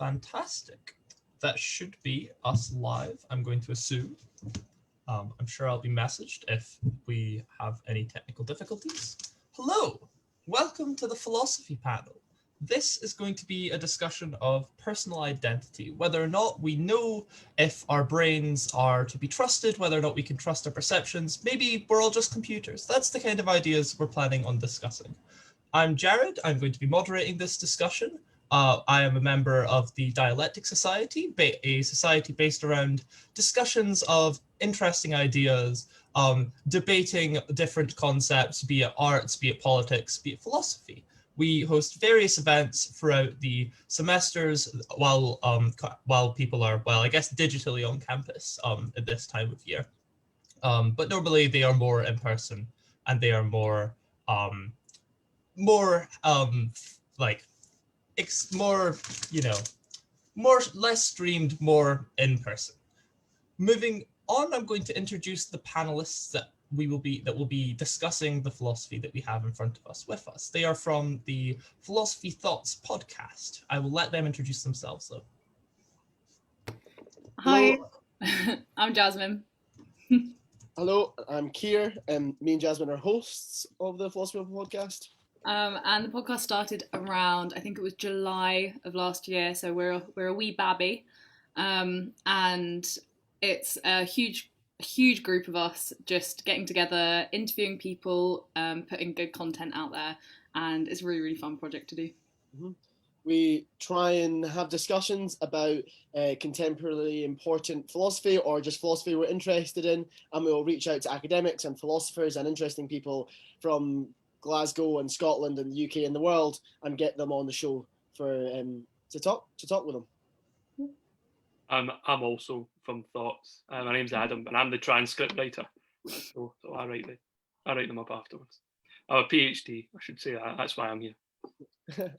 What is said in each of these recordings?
Fantastic. That should be us live, I'm going to assume. I'm sure I'll be messaged if we have any technical difficulties. Hello, welcome to the philosophy panel. This is going to be a discussion of personal identity, whether or not we know if our brains are to be trusted, whether or not we can trust our perceptions. Maybe we're all just computers. That's the kind of ideas we're planning on discussing. I'm Jared. I'm going to be moderating this discussion. I am a member of the Dialectic Society, a society based around discussions of interesting ideas, debating different concepts, be it arts, be it politics, be it philosophy. We host various events throughout the semesters while people are, well, I guess digitally on campus at this time of year. But normally they are more in person and they are more like more, less streamed, more in person. Moving on, I'm going to introduce the panelists that will be discussing the philosophy that we have in front of us with us. They are from the Philosophy Thoughts podcast. I will let them introduce themselves though. Hi, I'm Jasmine. Hello, I'm Keir, and me and Jasmine are hosts of the Philosophy podcast. And the podcast started around, I think it was July of last year, so we're a wee babby, and it's a huge group of us just getting together, interviewing people, putting good content out there, and it's a really fun project to do. Mm-hmm. We try and have discussions about contemporarily important philosophy or just philosophy we're interested in, and we'll reach out to academics and philosophers and interesting people from Glasgow and Scotland and the UK and the world and get them on the show for to talk with them. I'm also from Thoughts. My name's Adam, and I'm the transcript writer. So I write them up afterwards. I have a PhD, I should say that. That's why I'm here.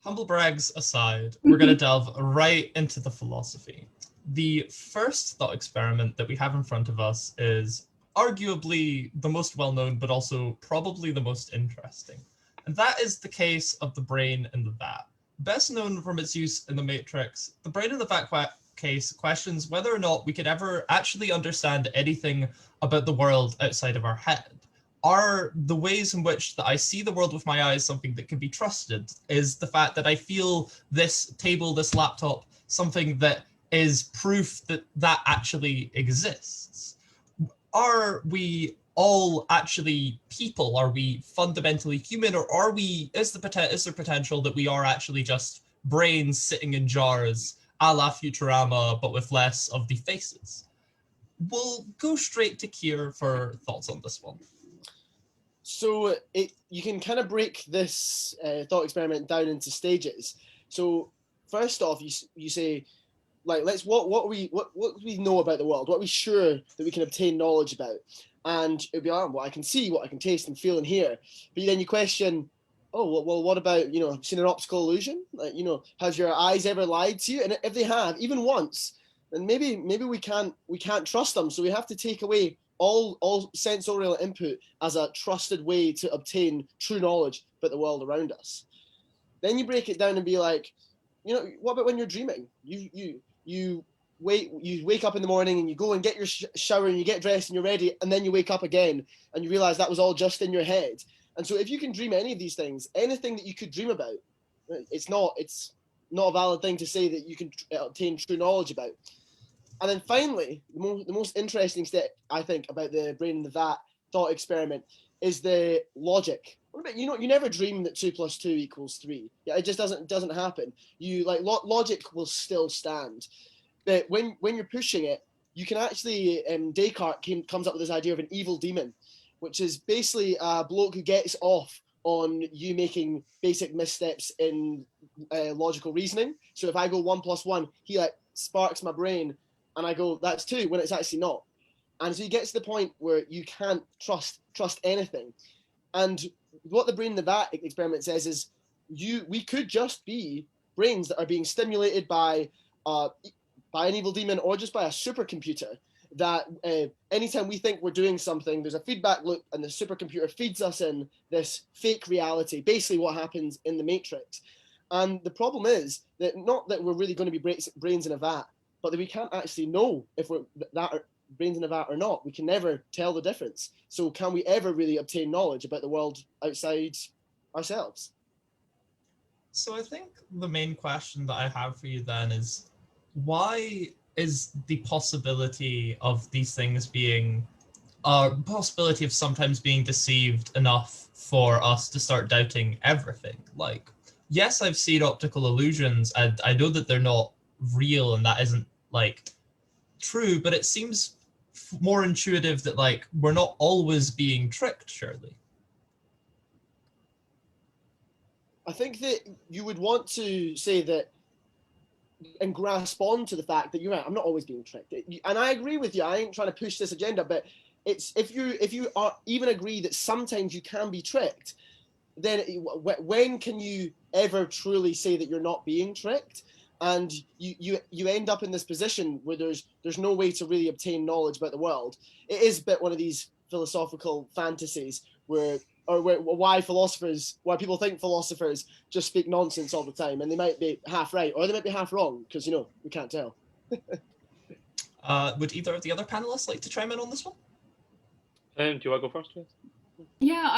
Humble brags aside, we're going to delve right into the philosophy. The first thought experiment that we have in front of us is arguably the most well-known, but also probably the most interesting. And that is the case of the brain in the vat. Best known from its use in the Matrix, the brain in the vat case questions whether or not we could ever actually understand anything about the world outside of our head. Are the ways in which that I see the world with my eyes something that can be trusted? Is the fact that I feel this table, this laptop, something that is proof that that actually exists? Are we all actually people? Are we fundamentally human, or is there potential that we are actually just brains sitting in jars, a la Futurama, but with less of the faces? We'll go straight to Keir for thoughts on this one. So you can kind of break this thought experiment down into stages. So first off, you say, like, what do we know about the world? What are we sure that we can obtain knowledge about? And it'd be what I can see, what I can taste and feel and hear. But then you question, well, what about, seen an optical illusion? Like, has your eyes ever lied to you? And if they have, even once, then maybe we can't trust them. So we have to take away all sensorial input as a trusted way to obtain true knowledge about the world around us. Then you break it down and be like, what about when you're dreaming? You wake up in the morning and you go and get your shower and you get dressed and you're ready, and then you wake up again and you realize that was all just in your head. And so if you can dream any of these things, anything that you could dream about, it's not a valid thing to say that you can obtain true knowledge about. And then finally, the most interesting step, I think, about the brain in the vat thought experiment is the logic. You never dream that 2 + 2 = 3. Yeah, it just doesn't happen. Logic will still stand. But when you're pushing it, you can actually, Descartes comes up with this idea of an evil demon, which is basically a bloke who gets off on you making basic missteps in logical reasoning. So if I go 1 + 1, he sparks my brain, and I go, that's 2, when it's actually not. And so you get to the point where you can't trust anything. And what the brain in the vat experiment says is we could just be brains that are being stimulated by an evil demon or just by a supercomputer, that anytime we think we're doing something, there's a feedback loop and the supercomputer feeds us in this fake reality, basically what happens in the Matrix. And the problem is that not that we're really going to be brains in a vat, but that we can't actually know if we're brains in a vat or not. We can never tell the difference. So can we ever really obtain knowledge about the world outside ourselves? So I think the main question that I have for you then is, why is the possibility of these things being possibility of sometimes being deceived enough for us to start doubting everything? Like, yes, I've seen optical illusions, and I know that they're not real and that isn't like true, but it seems more intuitive that like we're not always being tricked, surely. I think that you would want to say that and grasp on to the fact that you're right, I'm not always being tricked. And I agree with you. I ain't trying to push this agenda, but it's if you are even agree that sometimes you can be tricked, then when can you ever truly say that you're not being tricked? And you end up in this position where there's no way to really obtain knowledge about the world. It is a bit one of these philosophical fantasies why people think philosophers just speak nonsense all the time, and they might be half right or they might be half wrong, because we can't tell. Would either of the other panelists like to chime in on this one? Do you want to go first, Jess? Yeah,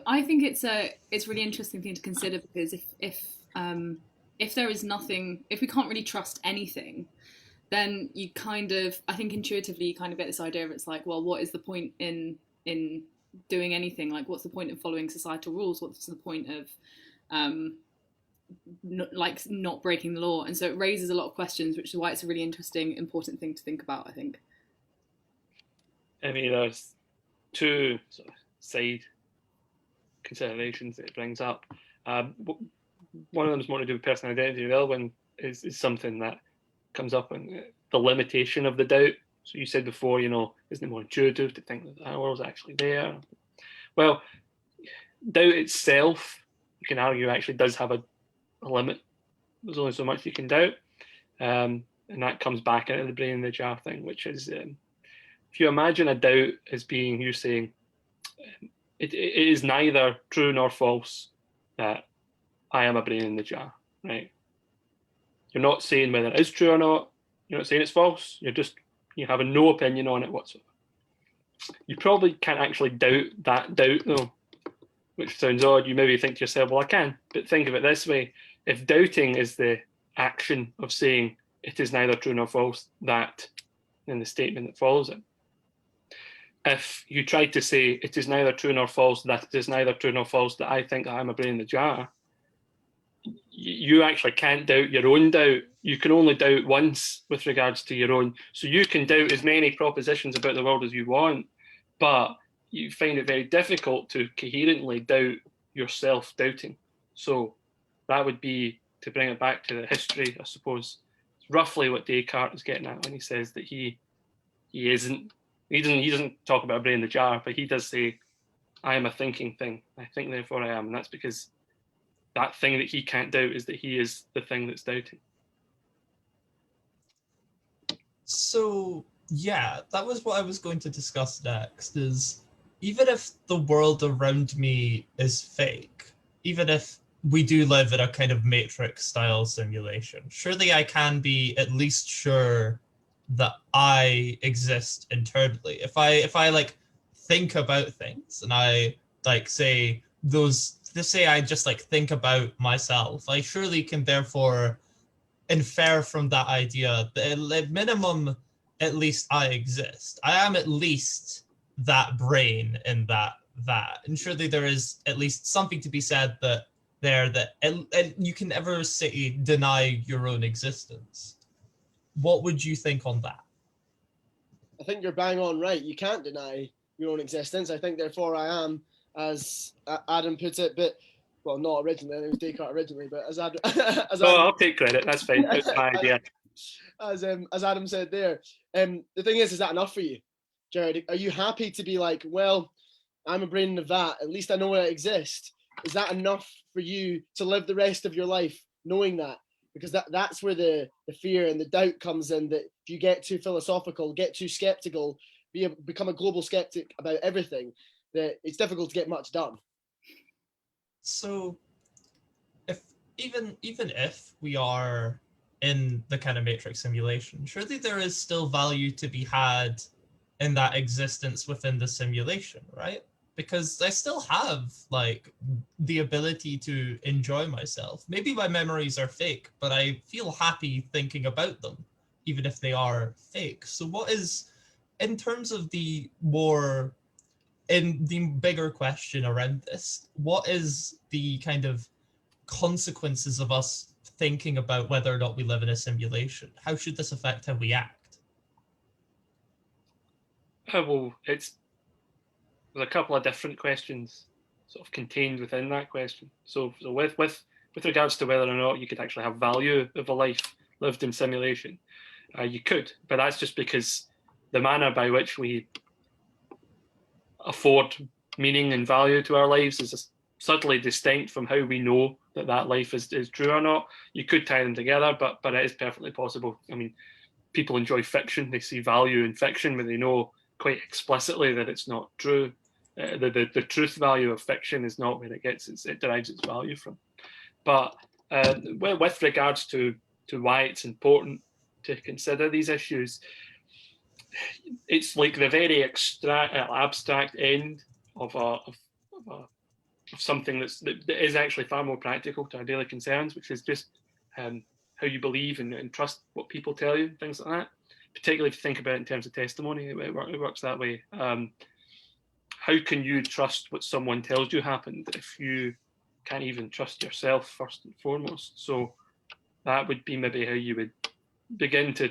I think it's really interesting thing to consider, because if there is nothing, if we can't really trust anything, then you kind of, I think intuitively you kind of get this idea of, it's like, well, what is the point in doing anything? Like, what's the point of following societal rules? What's the point of not breaking the law? And so it raises a lot of questions, which is why it's a really interesting, important thing to think about, I think. I mean, there's two sort of side considerations that it brings up. One of them is more to do with personal identity. The other one is something that comes up in the limitation of the doubt. So you said before, isn't it more intuitive to think that our world's actually there? Well, doubt itself, you can argue, actually does have a limit. There's only so much you can doubt. And that comes back into the brain in the jar thing, which is, if you imagine a doubt as being you saying, it is neither true nor false that I am a brain in the jar, right? You're not saying whether it is true or not. You're not saying it's false. You have no opinion on it whatsoever. You probably can't actually doubt that doubt, though, which sounds odd. You maybe think to yourself, well, I can. But think of it this way. If doubting is the action of saying it is neither true nor false, that, in the statement that follows it, if you tried to say it is neither true nor false, that it is neither true nor false that I think I'm a brain in the jar, you actually can't doubt your own doubt. You can only doubt once with regards to your own. So you can doubt as many propositions about the world as you want, but you find it very difficult to coherently doubt yourself doubting. So that would be, to bring it back to the history, I suppose, it's roughly what Descartes is getting at when he says that he doesn't talk about a brain in the jar, but he does say, I am a thinking thing. I think, therefore I am. And that's because that thing that he can't doubt is that he is the thing that's doubting. So, yeah, that was what I was going to discuss next, is even if the world around me is fake, even if we do live in a kind of Matrix-style simulation, surely I can be at least sure that I exist internally. If I like think about things and I like say I just like think about myself, I surely can therefore infer from that idea that at minimum, at least I exist. I am at least that brain in that. And surely there is at least something to be said that you can ever say deny your own existence. What would you think on that? I think you're bang on right. You can't deny your own existence. I think, therefore, I am, as Adam put it, but, well, not originally, it was Descartes originally, but as Adam... I'll take credit, that's fine. It's my idea. As Adam said there, the thing is that enough for you, Jared? Are you happy to be like, well, I'm a brain in a vat, at least I know I exist? Is that enough for you to live the rest of your life knowing that? Because that's where the fear and the doubt comes in, that if you get too philosophical, get too skeptical, become a global skeptic about everything, that it's difficult to get much done. So even if we are in the kind of matrix simulation, surely there is still value to be had in that existence within the simulation, right? Because I still have like the ability to enjoy myself. Maybe my memories are fake, but I feel happy thinking about them, even if they are fake. So what is, in terms of the more, in the bigger question around this, what is the kind of consequences of us thinking about whether or not we live in a simulation? How should this affect how we act? Well, there's a couple of different questions sort of contained within that question. So with regards to whether or not you could actually have value of a life lived in simulation, you could, but that's just because the manner by which we afford meaning and value to our lives is subtly distinct from how we know that that life is true or not. You could tie them together, but it is perfectly possible. I mean, people enjoy fiction; they see value in fiction, but they know quite explicitly that it's not true. The truth value of fiction is not where it derives its value from. But with regards to why it's important to consider these issues, it's like the very abstract end of something that is actually far more practical to our daily concerns, which is just how you believe and trust what people tell you, things like that. Particularly if you think about it in terms of testimony, it works that way. How can you trust what someone tells you happened if you can't even trust yourself first and foremost? So that would be maybe how you would begin to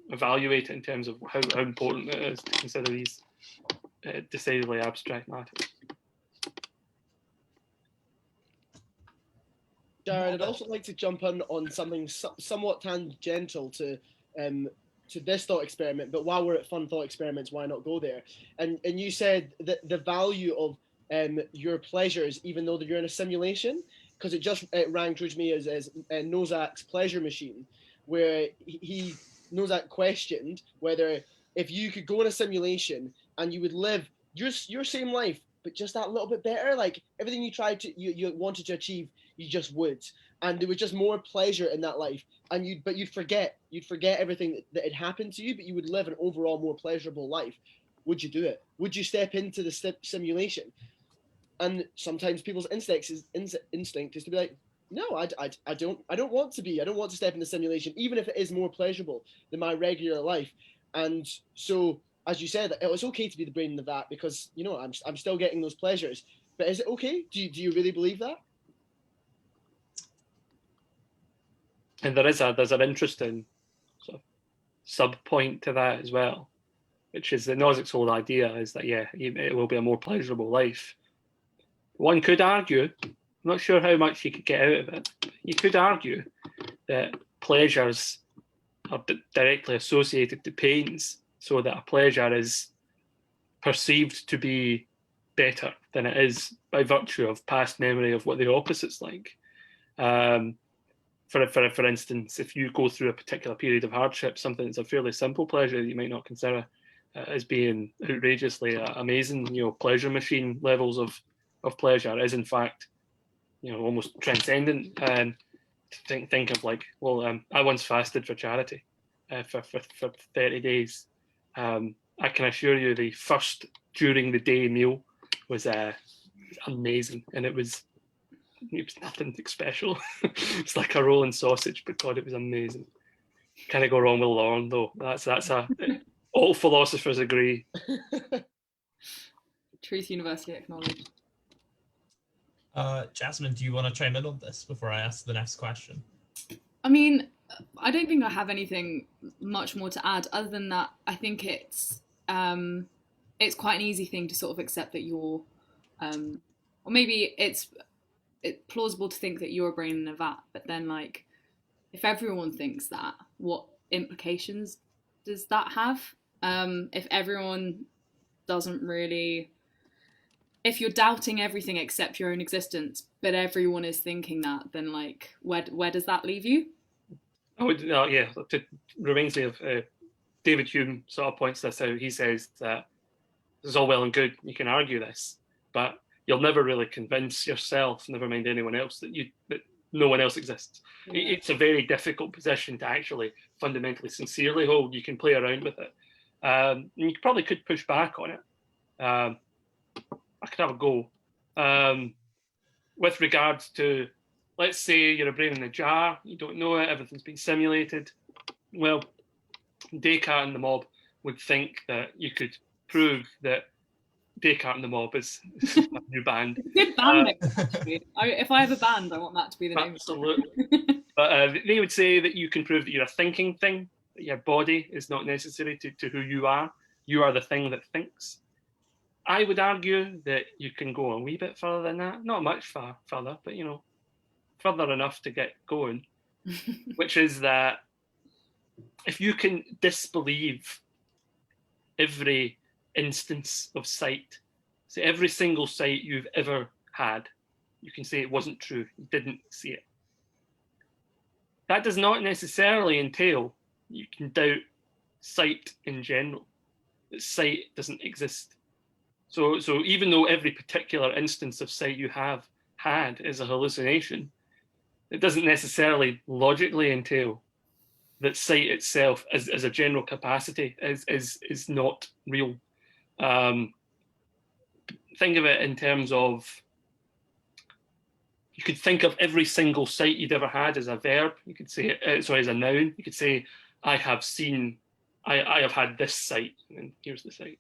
evaluate it in terms of how important it is to consider these decidedly abstract matters. Jared, I'd also like to jump in on something somewhat tangential to this thought experiment. But while we're at fun thought experiments, why not go there? And you said that the value of your pleasures, even though you're in a simulation, because it rang true to me as Nozak's pleasure machine, where Nozak questioned whether if you could go in a simulation and you would live your same life, but just that little bit better, like everything you wanted to achieve, you just would, and there was just more pleasure in that life, and you'd forget everything that had happened to you, but you would live an overall more pleasurable life. Would you do it? Would you step into the simulation? And sometimes people's instinct is to be like, no, I don't want to be. I don't want to step in the simulation, even if it is more pleasurable than my regular life. And so, as you said, it was okay to be the brain in the vat because I'm still getting those pleasures. But is it okay? Do you really believe that? And there's an interesting sort of sub point to that as well, which is that Nozik's whole idea is that it will be a more pleasurable life. One could argue, I'm not sure how much you could get out of it, you could argue that pleasures are directly associated to pains, so that a pleasure is perceived to be better than it is by virtue of past memory of what the opposite's like. For instance, if you go through a particular period of hardship, something that's a fairly simple pleasure that you might not consider as being outrageously amazing, pleasure machine levels of pleasure is in fact, almost transcendent. And think of like, I once fasted for charity for 30 days. I can assure you the first during the day meal was amazing, and it was nothing special. It's like a rolling sausage, but God, it was amazing. Can't go wrong with Lorne though. That's all philosophers agree. Truth University acknowledged. Jasmine, do you want to chime in on this before I ask the next question? I mean, I don't think I have anything much more to add other than that. I think it's quite an easy thing to sort of accept that you're, or maybe it's plausible to think that you're a brain in a vat, but then like, if everyone thinks that, what implications does that have? If everyone doesn't really, if you're doubting everything except your own existence, but everyone is thinking that, then like, where does that leave you? It reminds me of David Hume sort of points this out. He says that this is all well and good, you can argue this, but you'll never really convince yourself, never mind anyone else, that no one else exists. Yeah. It's a very difficult position to actually fundamentally, sincerely hold. You can play around with it. And you probably could push back on it. I could have a go. With regards to, let's say you're a brain in a jar, you don't know it, everything's been simulated. Well, Descartes and the mob would think that you could prove that Descartes and the Mob is a new band. Good band name, actually. If I have a band, I want that to be the name. Absolutely. But they would say that you can prove that you're a thinking thing, that your body is not necessary to who you are. You are the thing that thinks. I would argue that you can go a wee bit further than that. Not much further, but further enough to get going. Which is that if you can disbelieve every instance of sight, so every single sight you've ever had, you can say it wasn't true, you didn't see it. That does not necessarily entail you can doubt sight in general, that sight doesn't exist. So even though every particular instance of sight you have had is a hallucination, it doesn't necessarily logically entail that sight itself as a general capacity is not real. Think of it in terms of, you could think of every single sight you'd ever had as a verb. You could say, as a noun. You could say, I have seen, I have had this sight, and here's the sight.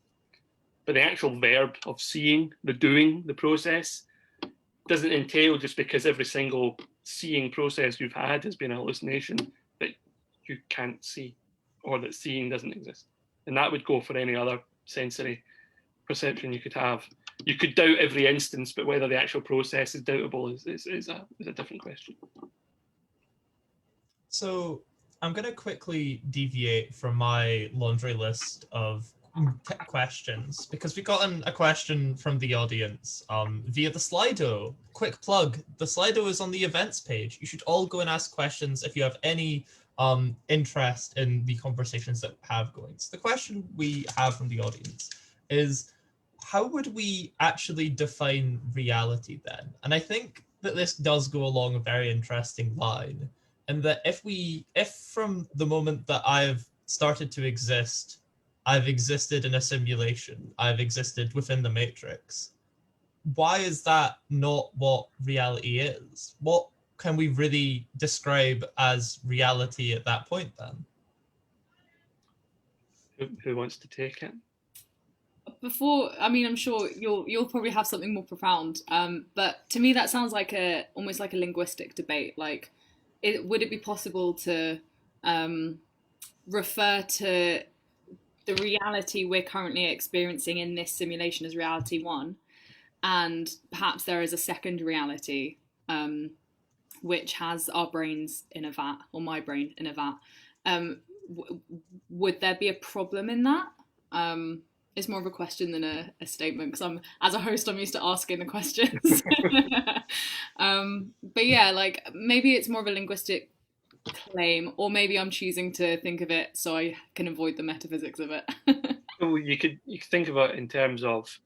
But the actual verb of seeing, the doing, the process, doesn't entail just because every single seeing process you've had has been a hallucination that you can't see, or that seeing doesn't exist. And that would go for any other sensory perception you could have. You could doubt every instance, but whether the actual process is doubtable is a different question. So I'm going to quickly deviate from my laundry list of questions because we got a question from the audience via the Slido. Quick plug, the Slido is on the events page. You should all go and ask questions if you have any interest in the conversations that we have going. So the question we have from the audience is, how would we actually define reality then? And I think that this does go along a very interesting line, and that if from the moment that I've started to exist, I've existed in a simulation, I've existed within the matrix, why is that not what reality is? What can we really describe as reality at that point then? Who wants to take it? I'm sure you'll probably have something more profound. But to me, that sounds like almost like a linguistic debate. Like, would it be possible to refer to the reality we're currently experiencing in this simulation as reality one, and perhaps there is a second reality which has our brains in a vat, or my brain in a vat? Would there be a problem in that? It's more of a question than a statement, because as a host, I'm used to asking the questions. But yeah, like, maybe it's more of a linguistic claim, or maybe I'm choosing to think of it so I can avoid the metaphysics of it. So you could think of it in terms of,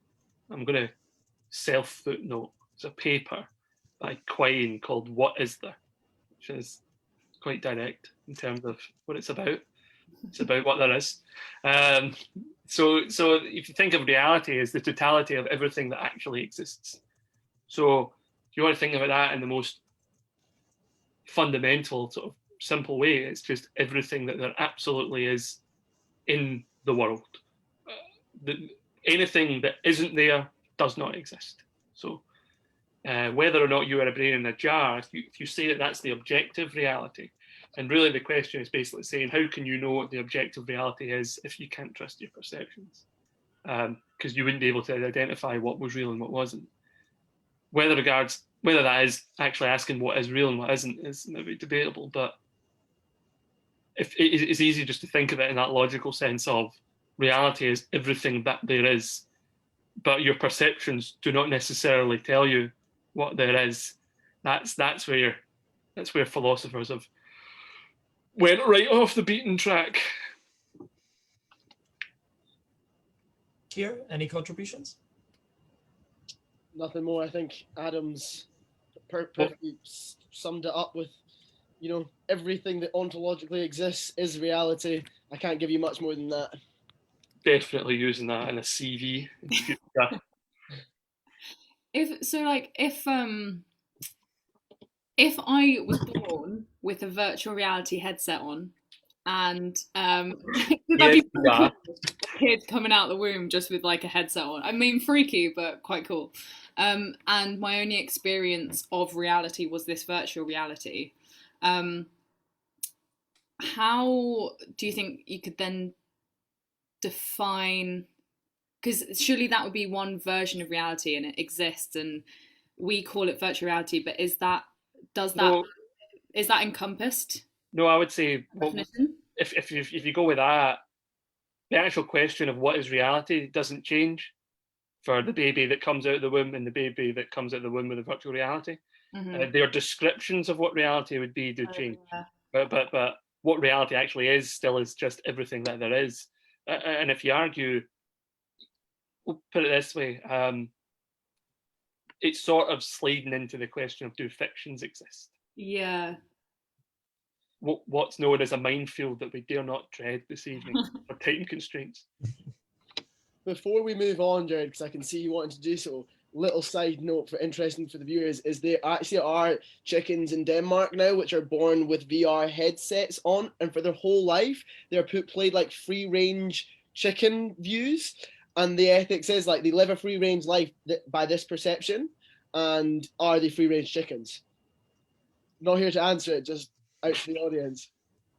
I'm going to self-footnote. It's a paper by Quine called What Is There? Which is quite direct in terms of what it's about. It's about what there is. So if you think of reality as the totality of everything that actually exists. So if you want to think of that in the most fundamental sort of simple way, it's just everything that there absolutely is in the world. Anything that isn't there does not exist. So whether or not you are a brain in a jar, if you say that that's the objective reality, and really the question is basically saying, how can you know what the objective reality is if you can't trust your perceptions? Because you wouldn't be able to identify what was real and what wasn't. Whether that is actually asking what is real and what isn't is maybe debatable, but it's easy just to think of it in that logical sense of reality is everything that there is, but your perceptions do not necessarily tell you what there is. That's where philosophers have went right off the beaten track. Kier, any contributions? Nothing more. I think Adam's perfectly summed it up with, you know, everything that ontologically exists is reality. I can't give you much more than that. Definitely using that in a CV in future. If I was born with a virtual reality headset on, and that'd Yes, be you are. cool. Kid coming out of the womb just with like a headset on. I mean, freaky, but quite cool. And my only experience of reality was this virtual reality. Um, how do you think you could then define? Because surely that would be one version of reality, and it exists, and we call it virtual reality. But does that No, is that encompassed no, I would say, well, definition? if you go with that, the actual question of what is reality doesn't change for the baby that comes out of the womb and the baby that comes out of the womb with a virtual reality. Mm-hmm. Their descriptions of what reality would be do change, but what reality actually is still is just everything that there is. And if you argue, we'll put it this way, it's sort of sliding into the question of do fictions exist? Yeah. What's known as a minefield that we dare not tread this evening for time constraints. Before we move on, Jared, because I can see you wanting to do so, little side note for interesting for the viewers is there actually are chickens in Denmark now which are born with VR headsets on, and for their whole life they're played like free range chicken views, and the ethics is like they live a free range life by this perception, and are they free range chickens? Not here to answer it, just out to the audience.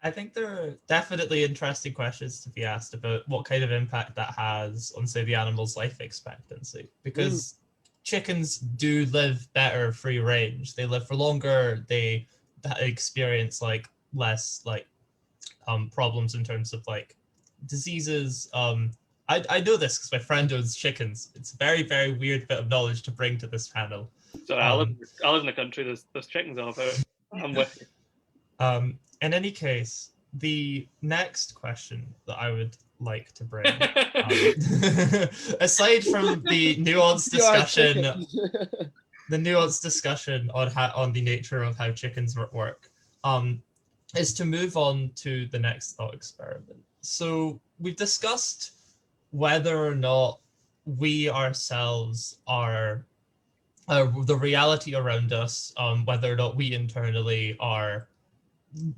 I think there are definitely interesting questions to be asked about what kind of impact that has on, say, the animal's life expectancy. Because chickens do live better free range. They live for longer. They experience like less like problems in terms of like diseases. I know this because my friend owns chickens. It's a very, very weird bit of knowledge to bring to this panel. So I live in a country, there's chickens all about. I'm with you. In any case, the next question that I would like to bring, aside from the nuanced discussion on the nature of how chickens work, is to move on to the next thought experiment. So we've discussed whether or not we ourselves are the reality around us, whether or not we internally are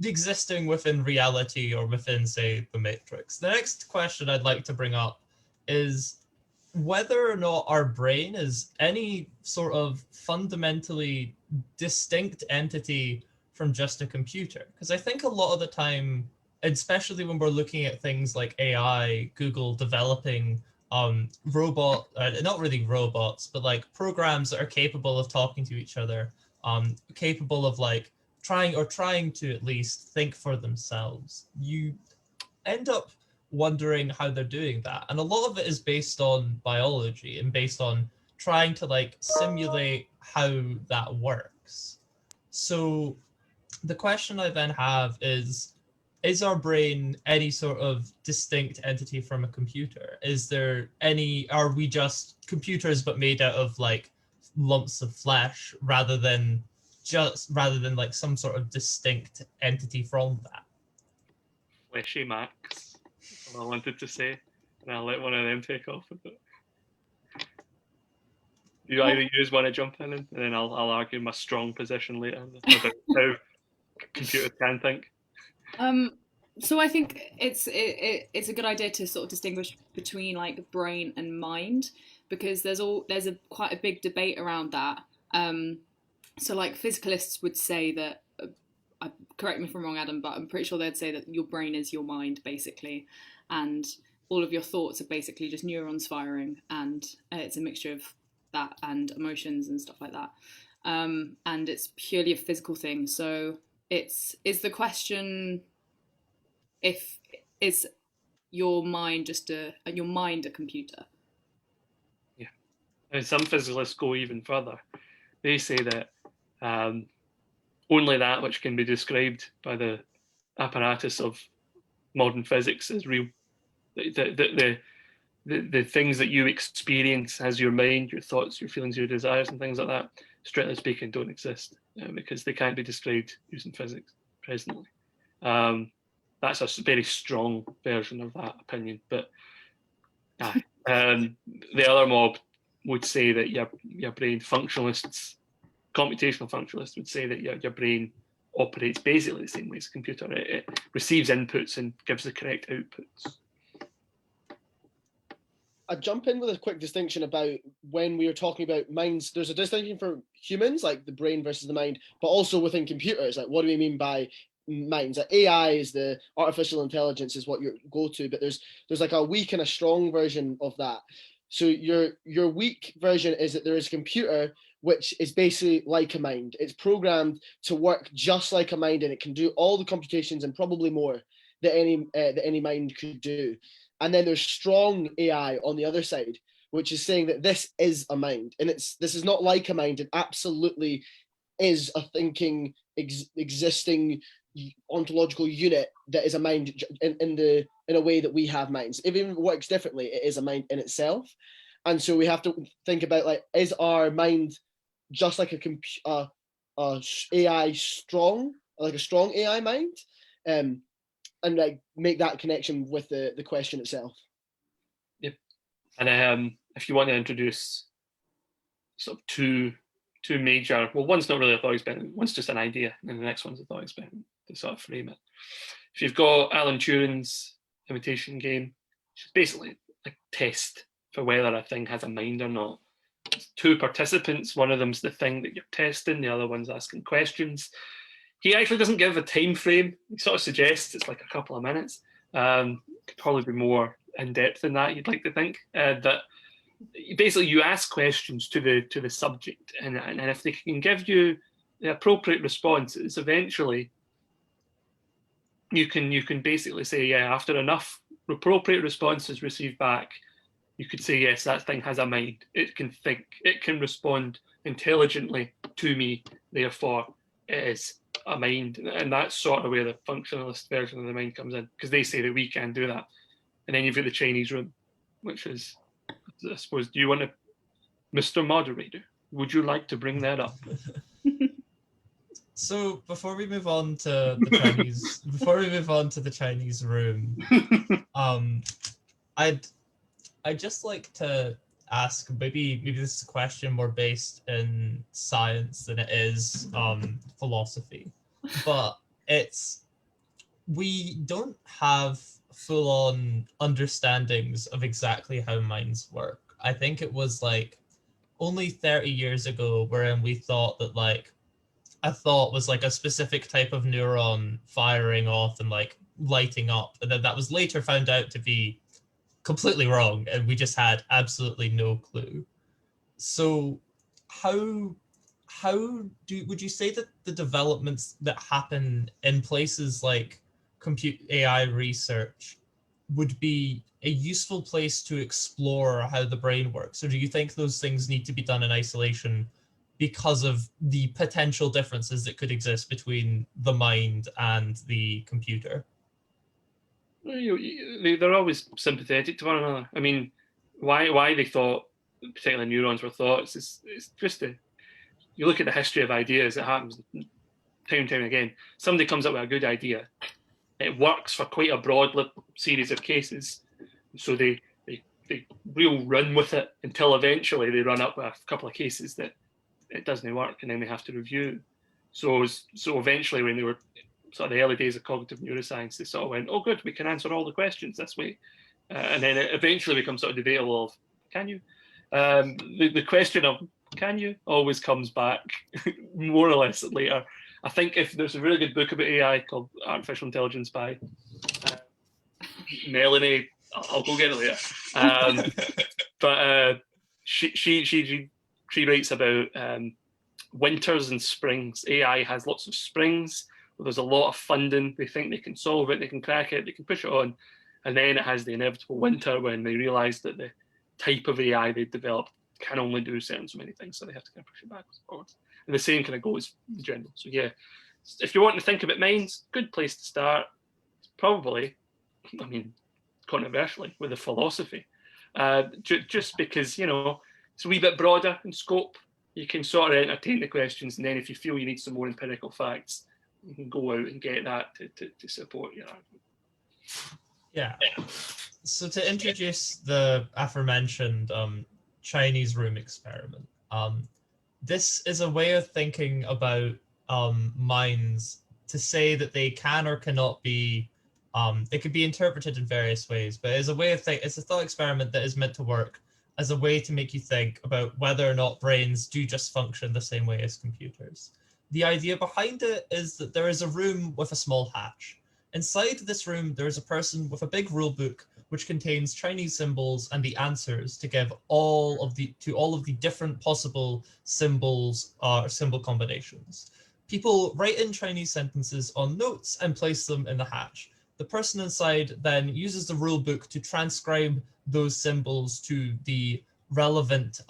existing within reality or within, say, the Matrix. The next question I'd like to bring up is whether or not our brain is any sort of fundamentally distinct entity from just a computer. Because I think a lot of the time, especially when we're looking at things like AI, Google developing not really robots, but like programs that are capable of talking to each other, capable of like trying to at least think for themselves, you end up wondering how they're doing that. And a lot of it is based on biology and based on trying to like simulate how that works. So the question I then have is our brain any sort of distinct entity from a computer? Are we just computers but made out of like lumps of flesh rather than like some sort of distinct entity from that? Fleshy Max, that's all I wanted to say, and I'll let one of them take off with it. You either use want to jump in, and then I'll argue my strong position later about how computers can think. So I think it's a good idea to sort of distinguish between like brain and mind, because there's quite a big debate around that. So like physicalists would say that, correct me if I'm wrong, Adam, but I'm pretty sure they'd say that your brain is your mind basically, and all of your thoughts are basically just neurons firing, and it's a mixture of that and emotions and stuff like that. And it's purely a physical thing. So is the question, if is your mind a computer? Yeah, and some physicists go even further. They say that only that which can be described by the apparatus of modern physics is real. The things that you experience as your mind, your thoughts, your feelings, your desires, and things like that, strictly speaking, don't exist because they can't be described using physics presently. That's a very strong version of that opinion. But the other mob would say that your brain, functionalists, computational functionalists would say that your brain operates basically the same way as a computer. It receives inputs and gives the correct outputs. I jump in with a quick distinction about when we are talking about minds. There's a distinction for humans, like the brain versus the mind, but also within computers. Like, what do we mean by minds? Like AI is the artificial intelligence is what you go to, but there's like a weak and a strong version of that. So your weak version is that there is a computer which is basically like a mind. It's programmed to work just like a mind, and it can do all the computations and probably more that any mind could do. And then there's strong AI on the other side, which is saying that this is a mind, and this is not like a mind. It absolutely is a thinking, existing ontological unit that is a mind in a way that we have minds. If it works differently, it is a mind in itself. And so we have to think about, like, is our mind just like a AI strong, like a strong AI mind? And like make that connection with the question itself. Yep. And if you want to introduce sort of two major, well, one's not really a thought experiment, one's just an idea, and the next one's a thought experiment to sort of frame it. If you've got Alan Turing's imitation game, which is basically a test for whether a thing has a mind or not. It's two participants, one of them's the thing that you're testing, the other one's asking questions. He actually doesn't give a time frame. He sort of suggests it's like a couple of minutes. Could probably be more in depth than that, you'd like to think. That basically you ask questions to the subject, and if they can give you the appropriate responses, eventually you can basically say, yeah, after enough appropriate responses received back, you could say, yes, that thing has a mind. It can think. It can respond intelligently to me. Therefore, it is a mind. And that's sort of where the functionalist version of the mind comes in, because they say that we can do that. And then you've got the Chinese room, which is, I suppose, do you want to, Mr. Moderator, would you like to bring that up? So before we move on to the Chinese room, I'd just like to ask, maybe this is a question more based in science than it is philosophy, but we don't have full-on understandings of exactly how minds work. I think it was like only 30 years ago wherein we thought that like a thought was like a specific type of neuron firing off and like lighting up, and then that was later found out to be completely wrong, and we just had absolutely no clue. So would you say that the developments that happen in places like compute AI research would be a useful place to explore how the brain works, or do you think those things need to be done in isolation because of the potential differences that could exist between the mind and the computer? They're always sympathetic to one another. I mean, why they thought particularly neurons were thoughts is just you look at the history of ideas. It happens time and time again. Somebody comes up with a good idea. It works for quite a broad series of cases. So they real run with it until eventually they run up with a couple of cases that it doesn't work, and then they have to review. So eventually, when they were sort of the early days of cognitive neuroscience, they sort of went, oh, good, we can answer all the questions this way. And then it eventually becomes sort of debatable of, can you? The question of, can you, always comes back more or less later. I think if there's a really good book about AI called Artificial Intelligence by Melanie, I'll go get it later. But she writes about winters and springs. AI has lots of springs. There's a lot of funding. They think they can solve it, they can crack it, they can push it on. And then it has the inevitable winter when they realize that the type of AI they've developed can only do so many things. So they have to kind of push it backwards and forwards. And the same kind of goes in general. So yeah, if you want to think about minds, good place to start. It's probably, I mean, controversially, with the philosophy. Just because, it's a wee bit broader in scope. you can sort of entertain the questions, and then if you feel you need some more empirical facts, you can go out and get that to support your argument. Yeah. So to introduce the aforementioned Chinese room experiment, this is a way of thinking about minds to say that they can or cannot be, they could be interpreted in various ways, but it's a way of it's a thought experiment that is meant to work as a way to make you think about whether or not brains do just function the same way as computers. The idea behind it is that there is a room with a small hatch. Inside this room, there is a person with a big rule book which contains Chinese symbols and the answers to give all of the different possible symbols or symbol combinations. People write in Chinese sentences on notes and place them in the hatch. The person inside then uses the rule book to transcribe those symbols to the relevant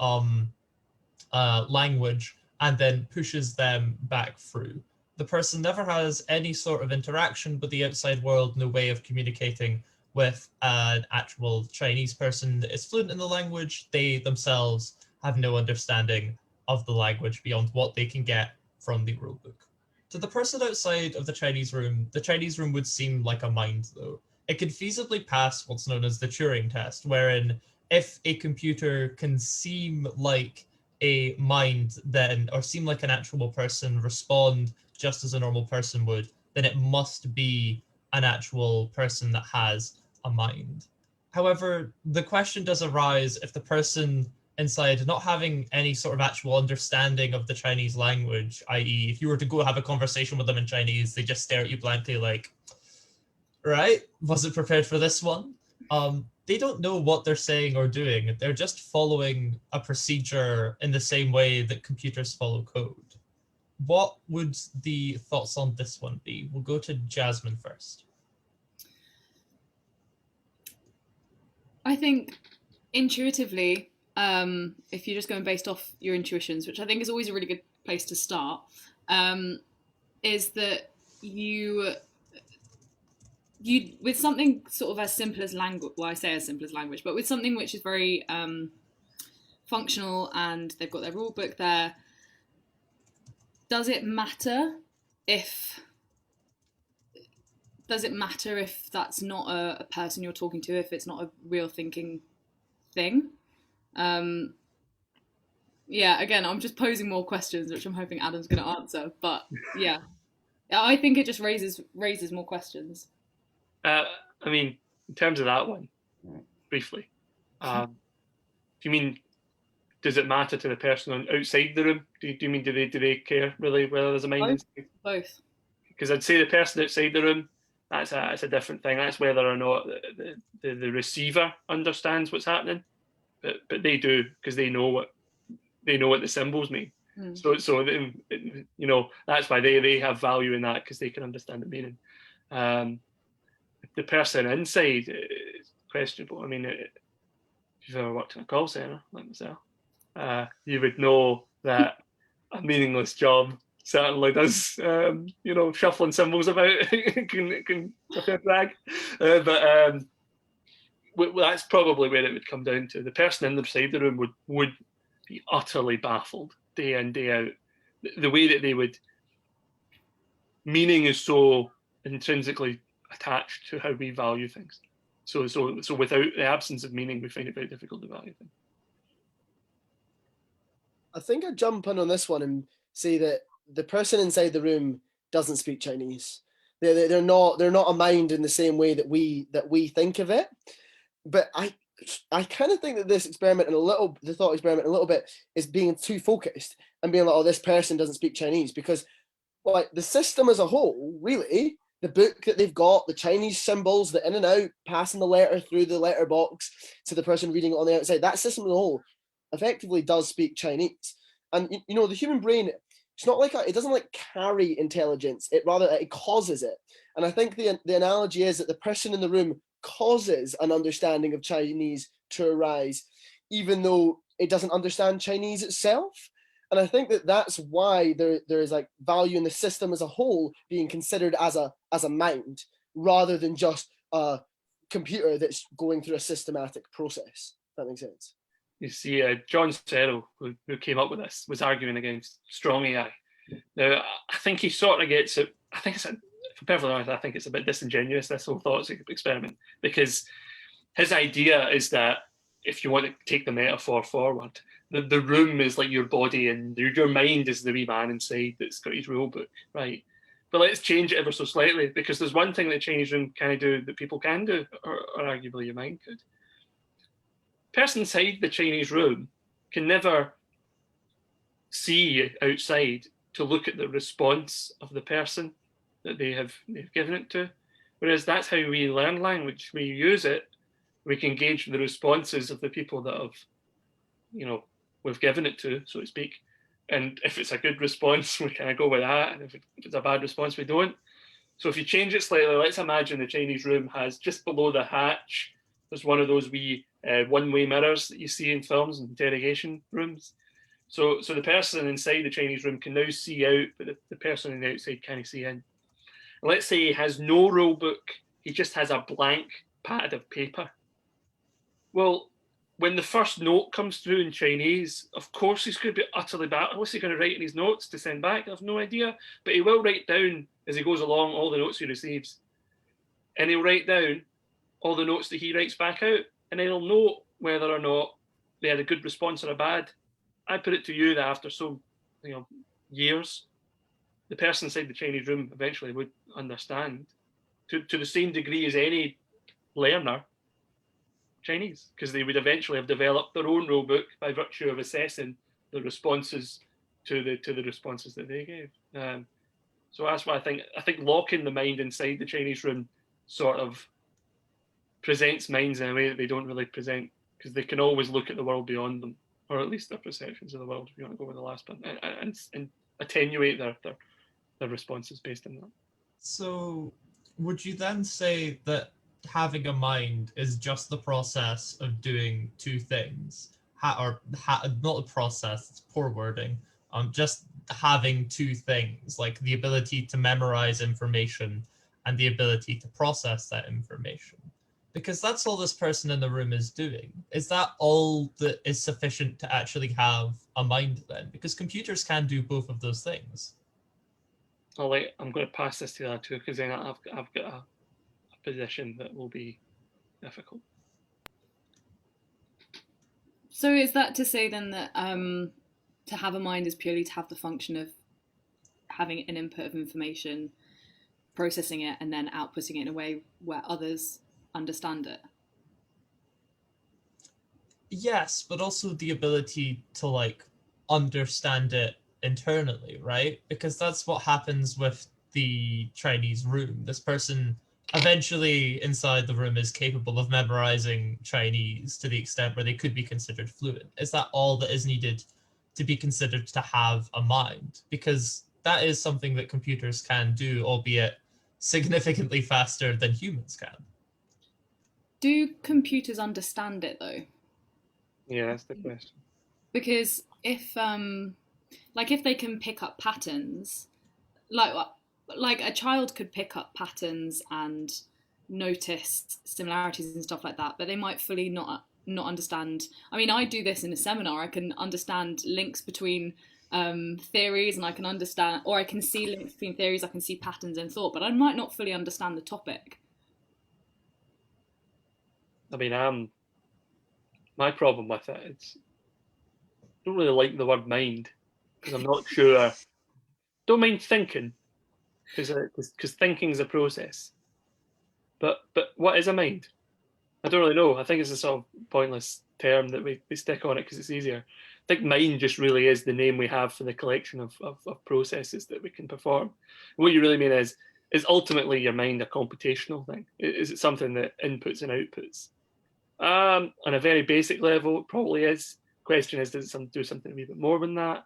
language and then pushes them back through. The person never has any sort of interaction with the outside world, no way of communicating with an actual Chinese person that is fluent in the language. They themselves have no understanding of the language beyond what they can get from the rulebook. To the person outside of the Chinese room would seem like a mind, though. It could feasibly pass what's known as the Turing test, wherein if a computer can seem like a mind then, or seem like an actual person, respond just as a normal person would, then it must be an actual person that has a mind. However, the question does arise if the person inside not having any sort of actual understanding of the Chinese language, i.e., if you were to go have a conversation with them in Chinese, they just stare at you blankly like, right, wasn't prepared for this one. They don't know what they're saying or doing. They're just following a procedure in the same way that computers follow code. What would the thoughts on this one be? We'll go to Jasmine first. I think intuitively, if you're just going based off your intuitions, which I think is always a really good place to start, is that you with something sort of as simple as language, well, I say as simple as language, but with something which is very functional and they've got their rule book there, does it matter if that's not a person you're talking to, if it's not a real thinking thing? Yeah, again, I'm just posing more questions, which I'm hoping Adam's going to answer. But yeah, I think it just raises more questions. I mean, in terms of that one, briefly, do you mean, does it matter to the person outside the room? Do you mean do they care really whether there's a mind inside? Both. Because I'd say the person outside the room, that's a different thing. That's whether or not the receiver understands what's happening, but they do, because they know what the symbols mean. So that's why they have value in that, because they can understand the meaning. The person inside is questionable. I mean, if you've ever worked in a call center like myself, you would know that a meaningless job certainly does, shuffling symbols about can drag. But that's probably where it would come down to. The person inside the room would be utterly baffled day in, day out. The way that they would, meaning is so intrinsically attached to how we value things. So without the absence of meaning, we find it very difficult to value things. I think I'd jump in on this one and say that the person inside the room doesn't speak Chinese. They're not a mind in the same way that we think of it. But I kind of think that this experiment the thought experiment a little bit is being too focused and being like, oh, this person doesn't speak Chinese, because like the system as a whole, really, the book that they've got, the Chinese symbols, the in and out, passing the letter through the letterbox to the person reading it on the outside, that system as a whole effectively does speak Chinese. And the human brain, it's not like it doesn't like carry intelligence, it causes it. And I think the analogy is that the person in the room causes an understanding of Chinese to arise, even though it doesn't understand Chinese itself. And I think that that's why there is like value in the system as a whole being considered as a mind, rather than just a computer that's going through a systematic process. If that makes sense. you see John Searle, who came up with this, was arguing against strong AI. Now, I think he sort of gets it. I think it's, if I'm perfectly honest, I think it's a bit disingenuous, this whole thoughts experiment, because his idea is that if you want to take the metaphor forward, the room is like your body and your mind is the wee man inside that's got his rule book, right? But let's change it ever so slightly, because there's one thing that Chinese room can do that people can do, or arguably your mind could. Person inside the Chinese room can never see outside to look at the response of the person that they've given it to. Whereas that's how we learn language. We use it, we can gauge the responses of the people that have, we've given it to, so to speak. And if it's a good response, we kind of go with that. And if it's a bad response, we don't. So if you change it slightly, let's imagine the Chinese room has just below the hatch, there's one of those wee one-way mirrors that you see in films and interrogation rooms. So the person inside the Chinese room can now see out, but the person on the outside can't see in. And let's say he has no rule book, he just has a blank pad of paper. Well, when the first note comes through in Chinese, of course he's going to be utterly baffled. What's he going to write in his notes to send back? I have no idea. But he will write down, as he goes along, all the notes he receives. And he'll write down all the notes that he writes back out. And then he'll know whether or not they had a good response or a bad. I put it to you that after years, the person inside the Chinese room eventually would understand to the same degree as any learner Chinese, because they would eventually have developed their own rule book by virtue of assessing the responses to the responses that they gave. So that's why I think locking the mind inside the Chinese room sort of presents minds in a way that they don't really present, because they can always look at the world beyond them, or at least their perceptions of the world, if you want to go with the last one, and attenuate their responses based on that. So would you then say that having a mind is just the process of doing two things, not a process, it's poor wording, just having two things, like the ability to memorize information and the ability to process that information? Because that's all this person in the room is doing. Is that all that is sufficient to actually have a mind then? Because computers can do both of those things. I'm going to pass this to the other two, because then I've got a position that will be difficult. So is that to say then that to have a mind is purely to have the function of having an input of information, processing it, and then outputting it in a way where others understand it? Yes, but also the ability to understand it internally, right? Because that's what happens with the Chinese room. This person eventually inside the room is capable of memorizing Chinese to the extent where they could be considered fluent. Is that all that is needed to be considered to have a mind? Because that is something that computers can do, albeit significantly faster than humans can. Do computers understand it though? Yeah, that's the question. Because if they can pick up patterns, like a child could pick up patterns and notice similarities and stuff like that, but they might fully not understand. I mean, I do this in a seminar. I can understand links between theories, and I can understand, or I can see links between theories, I can see patterns in thought, but I might not fully understand the topic. I mean, my problem with it is I don't really like the word mind, because I'm not sure. Don't mind thinking, because thinking is a process. But what is a mind? I don't really know. I think it's a sort of pointless term that we stick on it because it's easier. I think mind just really is the name we have for the collection of processes that we can perform. What you really mean is ultimately your mind a computational thing? Is it something that inputs and outputs? On a very basic level, it probably is. Question is, does it do something a wee bit more than that?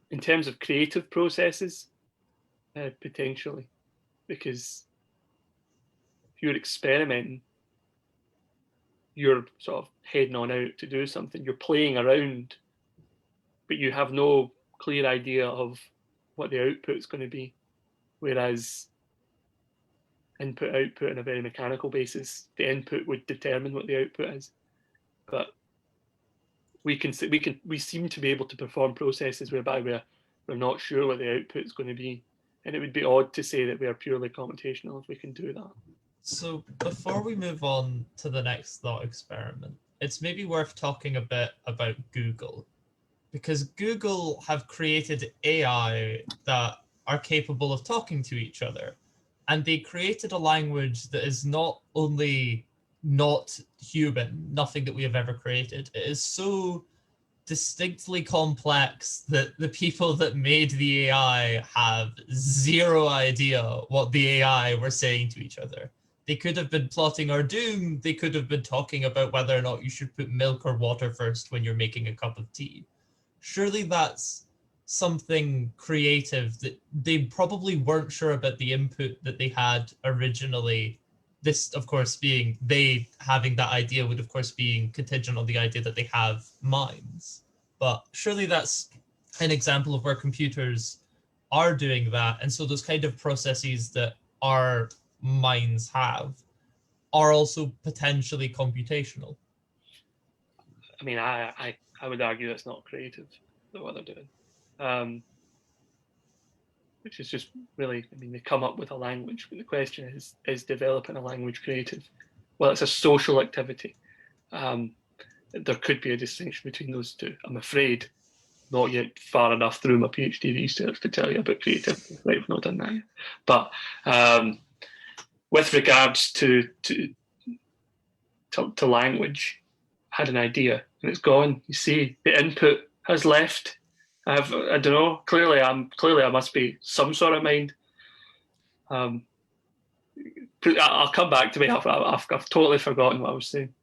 In terms of creative processes, potentially, because if you're experimenting, you're sort of heading on out to do something. You're playing around, but you have no clear idea of what the output is going to be. Whereas input output on a very mechanical basis. The input would determine what the output is, but we seem to be able to perform processes whereby we're not sure what the output is going to be, and it would be odd to say that we are purely computational if we can do that. So before we move on to the next thought experiment, it's maybe worth talking a bit about Google, because Google have created AI that are capable of talking to each other. And they created a language that is not only not human, nothing that we have ever created, it is so distinctly complex that the people that made the AI have zero idea what the AI were saying to each other. They could have been plotting our doom. They could have been talking about whether or not you should put milk or water first when you're making a cup of tea. Surely that's something creative that they probably weren't sure about the input that they had originally. This, of course, being they having that idea would, of course, being contingent on the idea that they have minds. But surely that's an example of where computers are doing that. And so those kind of processes that our minds have are also potentially computational. I mean, I would argue that's not creative, what they're doing. Which is just really, I mean, they come up with a language, but the question is developing a language creative? Well, it's a social activity. There could be a distinction between those two. I'm afraid not yet far enough through my PhD research to tell you about creativity. Right, we've not done that yet. But with regards to language, I had an idea and it's gone. You see, the input has left. I don't know. Clearly, I must be some sort of mind. I'll come back to me. I've totally forgotten what I was saying.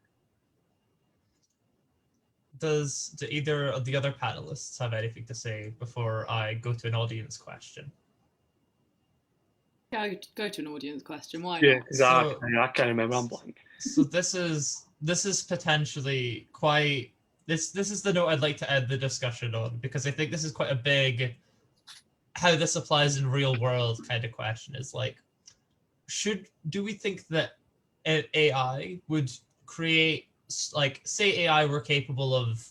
Do either of the other panelists have anything to say before I go to an audience question? Go to an audience question. Why Yeah, not? exactly. I can't remember. I'm blank. So this is potentially quite this is the note I'd like to end the discussion on, because I think this is quite a big how this applies in real world kind of question. Is like, do we think that an AI would create, like, say AI were capable of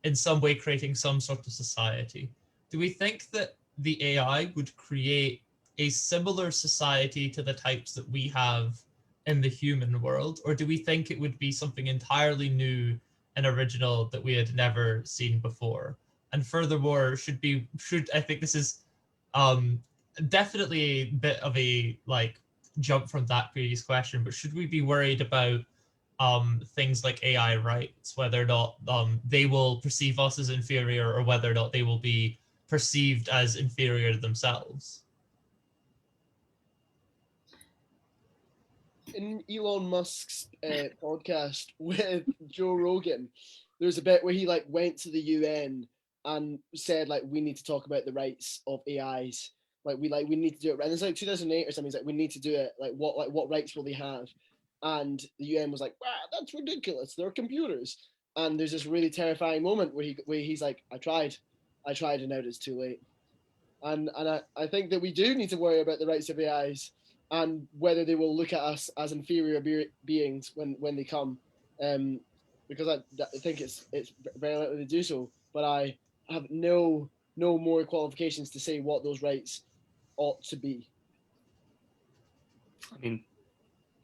in some way creating some sort of society? Do we think that the AI would create a similar society to the types that we have in the human world, or do we think it would be something entirely new and original that we had never seen before? And furthermore, should I think this is definitely a bit of a like jump from that previous question, but should we be worried about things like AI rights, whether or not they will perceive us as inferior, or whether or not they will be perceived as inferior themselves? In Elon Musk's podcast with Joe Rogan, there's a bit where he like went to the UN and said like, we need to talk about the rights of AIs. Like we need to do it. And it's like 2008 or something. He's like, we need to do it. Like what rights will they have? And the UN was like, wow, that's ridiculous. They're computers. And there's this really terrifying moment where he's like, I tried, and now it's too late. And I think that we do need to worry about the rights of AIs and whether they will look at us as inferior beings when they come, because I think it's very likely to do so. But I have no more qualifications to say what those rights ought to be. I mean,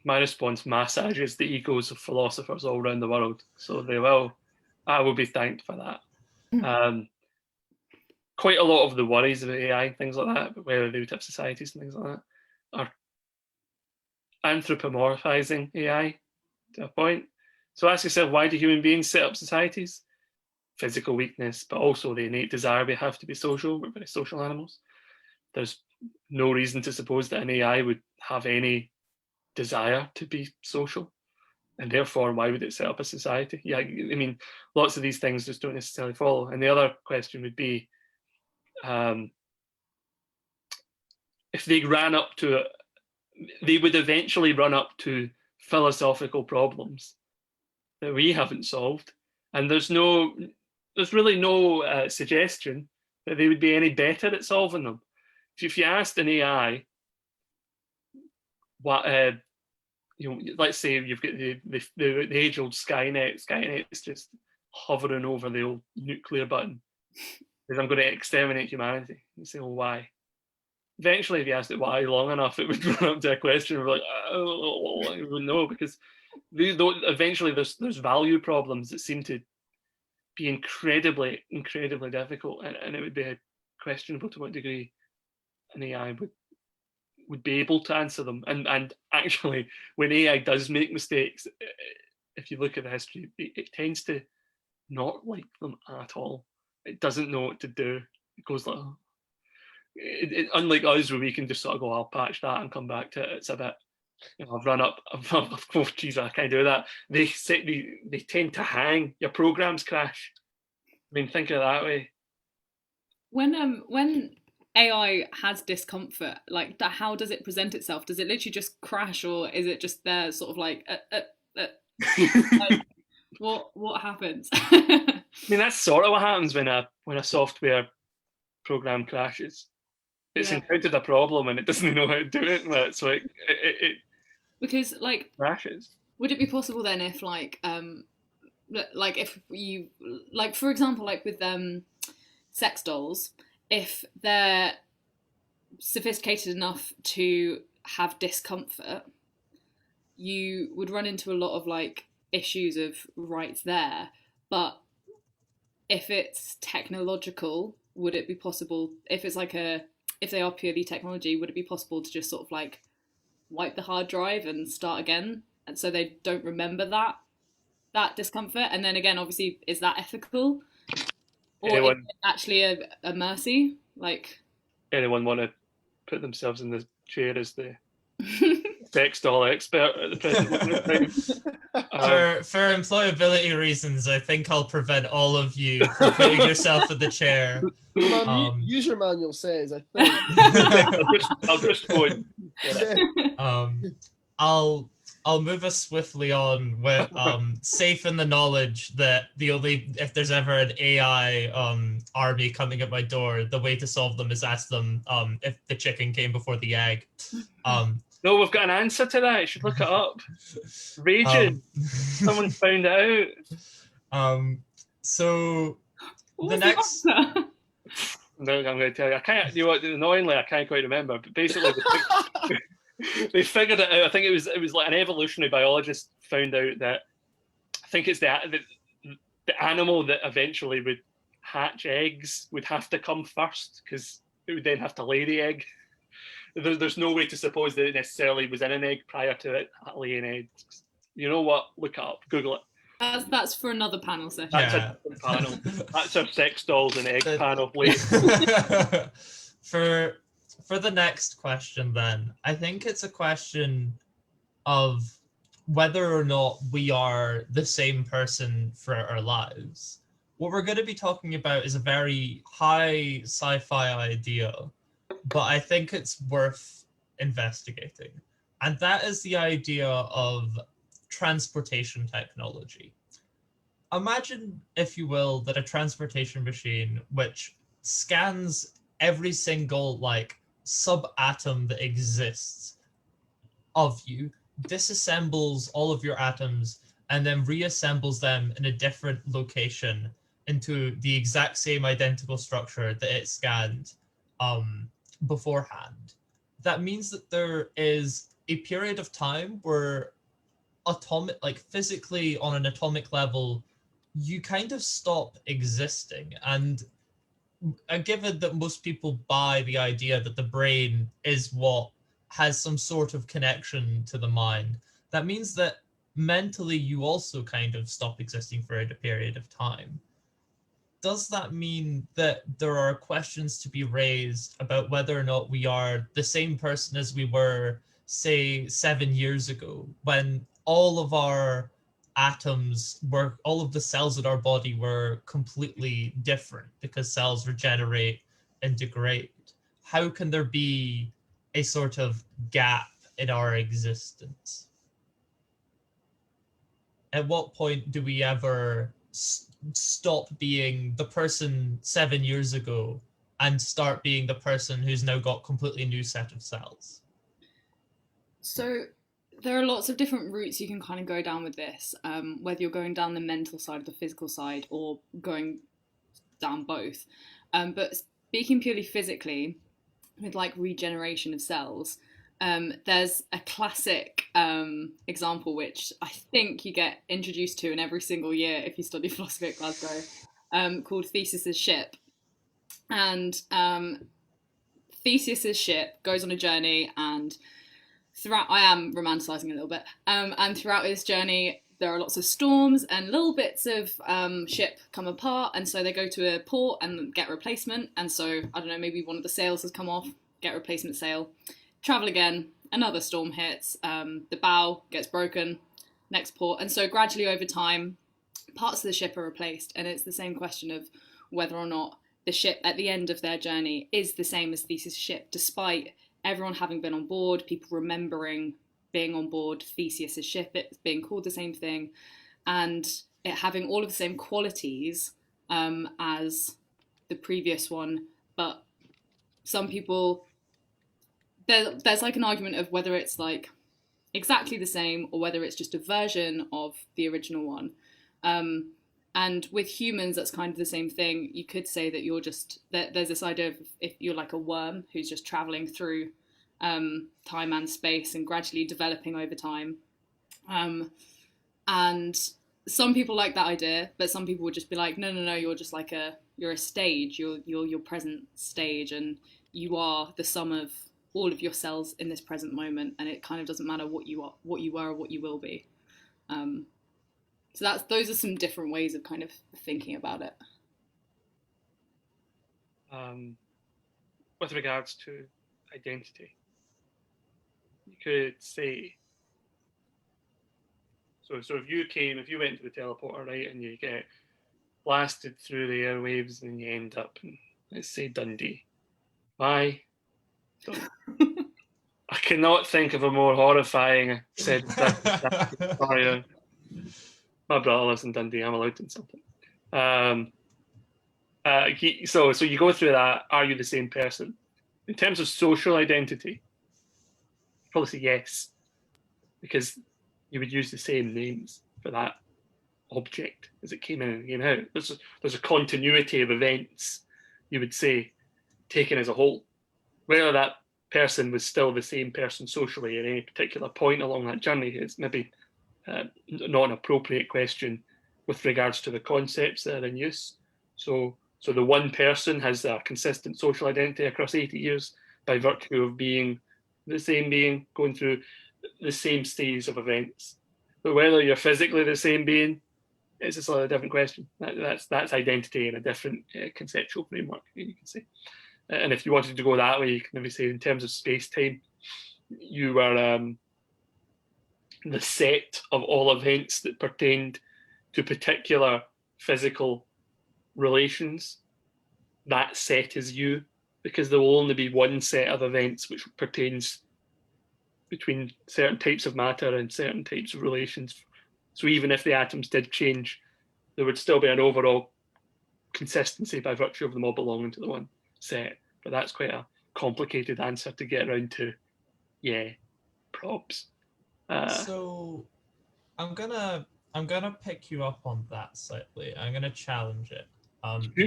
my response massages the egos of philosophers all around the world, so I will be thanked for that. Quite a lot of the worries about AI and things like that, but whether they would have societies and things like that, are anthropomorphizing AI to a point. So ask yourself, why do human beings set up societies? Physical weakness, but also the innate desire we have to be social. We're very social animals. There's no reason to suppose that an AI would have any desire to be social, and therefore why would it set up a society? Yeah, I mean, lots of these things just don't necessarily follow. And the other question would be, if they ran up to it, they would eventually run up to philosophical problems that we haven't solved, and there's really no suggestion that they would be any better at solving them. If you asked an AI, what let's say you've got the age-old Skynet. Skynet's just hovering over the old nuclear button. Because I'm going to exterminate humanity. You say, well, why? Eventually, if you asked it why long enough, it would run up to a question of like, oh, I wouldn't know, because eventually there's value problems that seem to be incredibly difficult, and it would be questionable to what degree an AI would be able to answer them. And actually, when AI does make mistakes, if you look at the history, it tends to not like them at all. It doesn't know what to do. It goes like, unlike us, where we can just sort of go, I'll patch that and come back to it. It's a bit, I've run up. Oh, geez, I can't do that. They tend to hang. Your programs crash. I mean, think of it that way. When AI has discomfort, like how does it present itself? Does it literally just crash, or is it just there, sort of like, like what happens? I mean, that's sort of what happens when a software program crashes. It's encountered a problem and it doesn't know how to do it, so it because like crashes. Would it be possible then if like if you, like, for example, like with sex dolls, if they're sophisticated enough to have discomfort, you would run into a lot of like issues of rights there. But if it's technological, would it be possible, if it's like if they are purely technology, would it be possible to just sort of like wipe the hard drive and start again, and so they don't remember that discomfort? And then again, obviously, is that ethical, or is it actually a mercy? Like, anyone want to put themselves in the chair as the sex doll expert at the present moment? For employability reasons, I think I'll prevent all of you from putting yourself in the chair. User manual says, I think. I'll just go and I'll move us swiftly on with safe in the knowledge that if there's ever an AI army coming at my door, the way to solve them is ask them if the chicken came before the egg. No, we've got an answer to that. You should look it up. Raging. Someone found it out. So the next. No, I'm going to tell you. I can't. You know what? Annoyingly, I can't quite remember. But basically, they figured it out. I think it was like an evolutionary biologist found out that, I think it's the animal that eventually would hatch eggs would have to come first, because it would then have to lay the egg. There's no way to suppose that it necessarily was in an egg prior to it laying eggs. You know what? Look it up. Google it. That's for another panel session. That's a different panel. That's our sex dolls and egg panel, please. For the next question, then, I think it's a question of whether or not we are the same person for our lives. What we're going to be talking about is a very high sci-fi idea, but I think it's worth investigating. And that is the idea of transportation technology. Imagine, if you will, that a transportation machine which scans every single subatom that exists of you, disassembles all of your atoms, and then reassembles them in a different location into the exact same identical structure that it scanned beforehand. That means that there is a period of time where physically on an atomic level, you kind of stop existing. And given that most people buy the idea that the brain is what has some sort of connection to the mind, that means that mentally you also kind of stop existing for a period of time. Does that mean that there are questions to be raised about whether or not we are the same person as we were, say, 7 years ago, when all of our atoms were, all of the cells in our body were completely different because cells regenerate and degrade? How can there be a sort of gap in our existence? At what point do we ever stop being the person 7 years ago and start being the person who's now got completely new set of cells? So there are lots of different routes you can kind of go down with this, whether you're going down the mental side or the physical side or going down both. But speaking purely physically, with like regeneration of cells, there's a classic example which I think you get introduced to in every single year if you study philosophy at Glasgow, called Theseus's ship. And Theseus's ship goes on a journey, and throughout, I am romanticizing a little bit, and throughout his journey there are lots of storms and little bits of ship come apart, and so they go to a port and get replacement, and so I don't know, maybe one of the sails has come off, get replacement sail, travel again, another storm hits, the bow gets broken, next port, and so gradually over time parts of the ship are replaced, and it's the same question of whether or not the ship at the end of their journey is the same as Theseus' ship, despite everyone having been on board, people remembering being on board Theseus' ship, it being called the same thing, and it having all of the same qualities as the previous one. But some people, there's like an argument of whether it's like exactly the same or whether it's just a version of the original one. And with humans, that's kind of the same thing. You could say that you're just, there's this idea of if you're like a worm who's just traveling through time and space and gradually developing over time. And some people like that idea, but some people would just be like, no, you're just like you're a stage, you're your present stage, and you are the sum of all of your cells in this present moment, and it kind of doesn't matter what you are, what you were, or what you will be. So those are some different ways of kind of thinking about it. With regards to identity, you could say, so if you went to the teleporter, right, and you get blasted through the airwaves and you end up in, let's say, Dundee. Why? I cannot think of a more horrifying said scenario. My brother lives in Dundee. I'm allowed to something. So you go through that. Are you the same person? In terms of social identity, I'd probably say yes, because you would use the same names for that object as it came in and came out. There's a continuity of events, you would say, taken as a whole. Whether that person was still the same person socially at any particular point along that journey is maybe not an appropriate question with regards to the concepts that are in use. So the one person has a consistent social identity across 80 years by virtue of being the same being, going through the same stage of events. But whether you're physically the same being, it's a slightly different question. That's identity in a different conceptual framework, you can say. And if you wanted to go that way, you can maybe say in terms of space-time, you were the set of all events that pertained to particular physical relations. That set is you, because there will only be one set of events which pertains between certain types of matter and certain types of relations. So even if the atoms did change, there would still be an overall consistency by virtue of them all belonging to the one set. But that's quite a complicated answer to get around to. Yeah, props. So I'm gonna pick you up on that slightly. I'm gonna challenge it.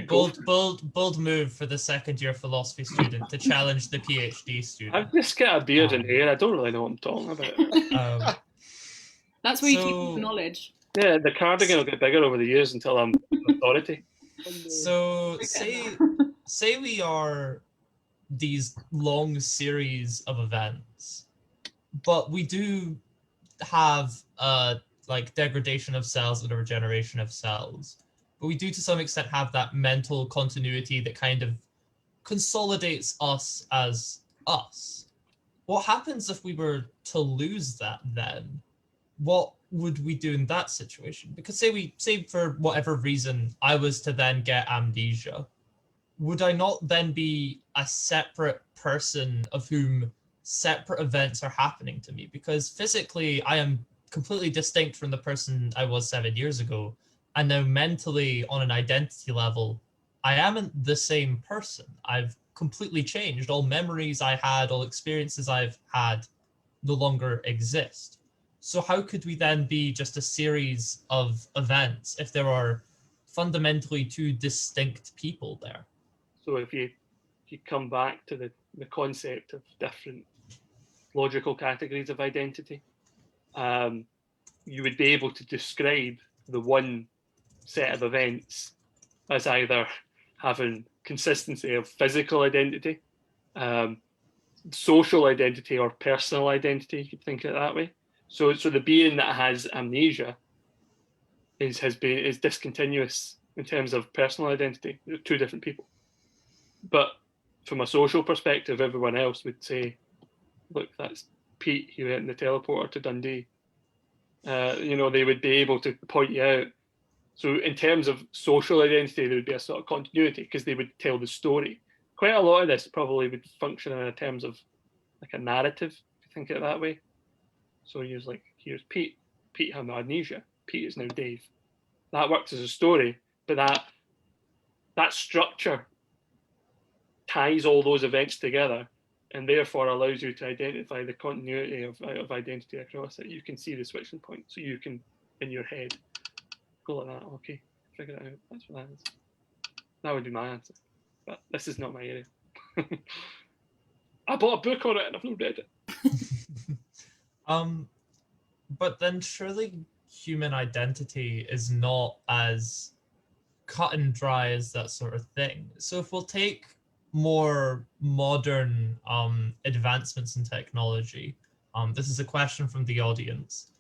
Bold move for the second year philosophy student to challenge the PhD student. I've just got a beard and hair. I don't really know what I'm talking about. That's where you keep the knowledge. Yeah, the cardigan will get bigger over the years until I'm authority. So say we are these long series of events, but we do have like degradation of cells and a regeneration of cells. But we do to some extent have that mental continuity that kind of consolidates us as us. What happens if we were to lose that then? What would we do in that situation? Because say for whatever reason I was to then get amnesia, would I not then be a separate person of whom separate events are happening to me? Because physically I am completely distinct from the person I was 7 years ago. And now mentally, on an identity level, I am the same person. I've completely changed. All memories I had, all experiences I've had, no longer exist. So how could we then be just a series of events if there are fundamentally two distinct people there? So if you come back to the concept of different logical categories of identity, you would be able to describe the one set of events as either having consistency of physical identity, social identity, or personal identity. You could think of it that way. So the being that has amnesia is discontinuous in terms of personal identity. They're two different people. But from a social perspective, everyone else would say, look, that's Pete, he went in the teleporter to Dundee. They would be able to point you out. So in terms of social identity, there would be a sort of continuity because they would tell the story. Quite a lot of this probably would function in terms of like a narrative, if you think of it that way. So you're like, here's Pete. Pete had amnesia. Pete is now Dave. That works as a story, but that structure ties all those events together and therefore allows you to identify the continuity of identity across it. You can see the switching point. So you can, in your head, go like that. Okay, figure it out. That's what that is. That would be my answer. But this is not my area. I bought a book on it and I've not read it. But then surely human identity is not as cut and dry as that sort of thing. So if we'll take more modern advancements in technology, this is a question from the audience.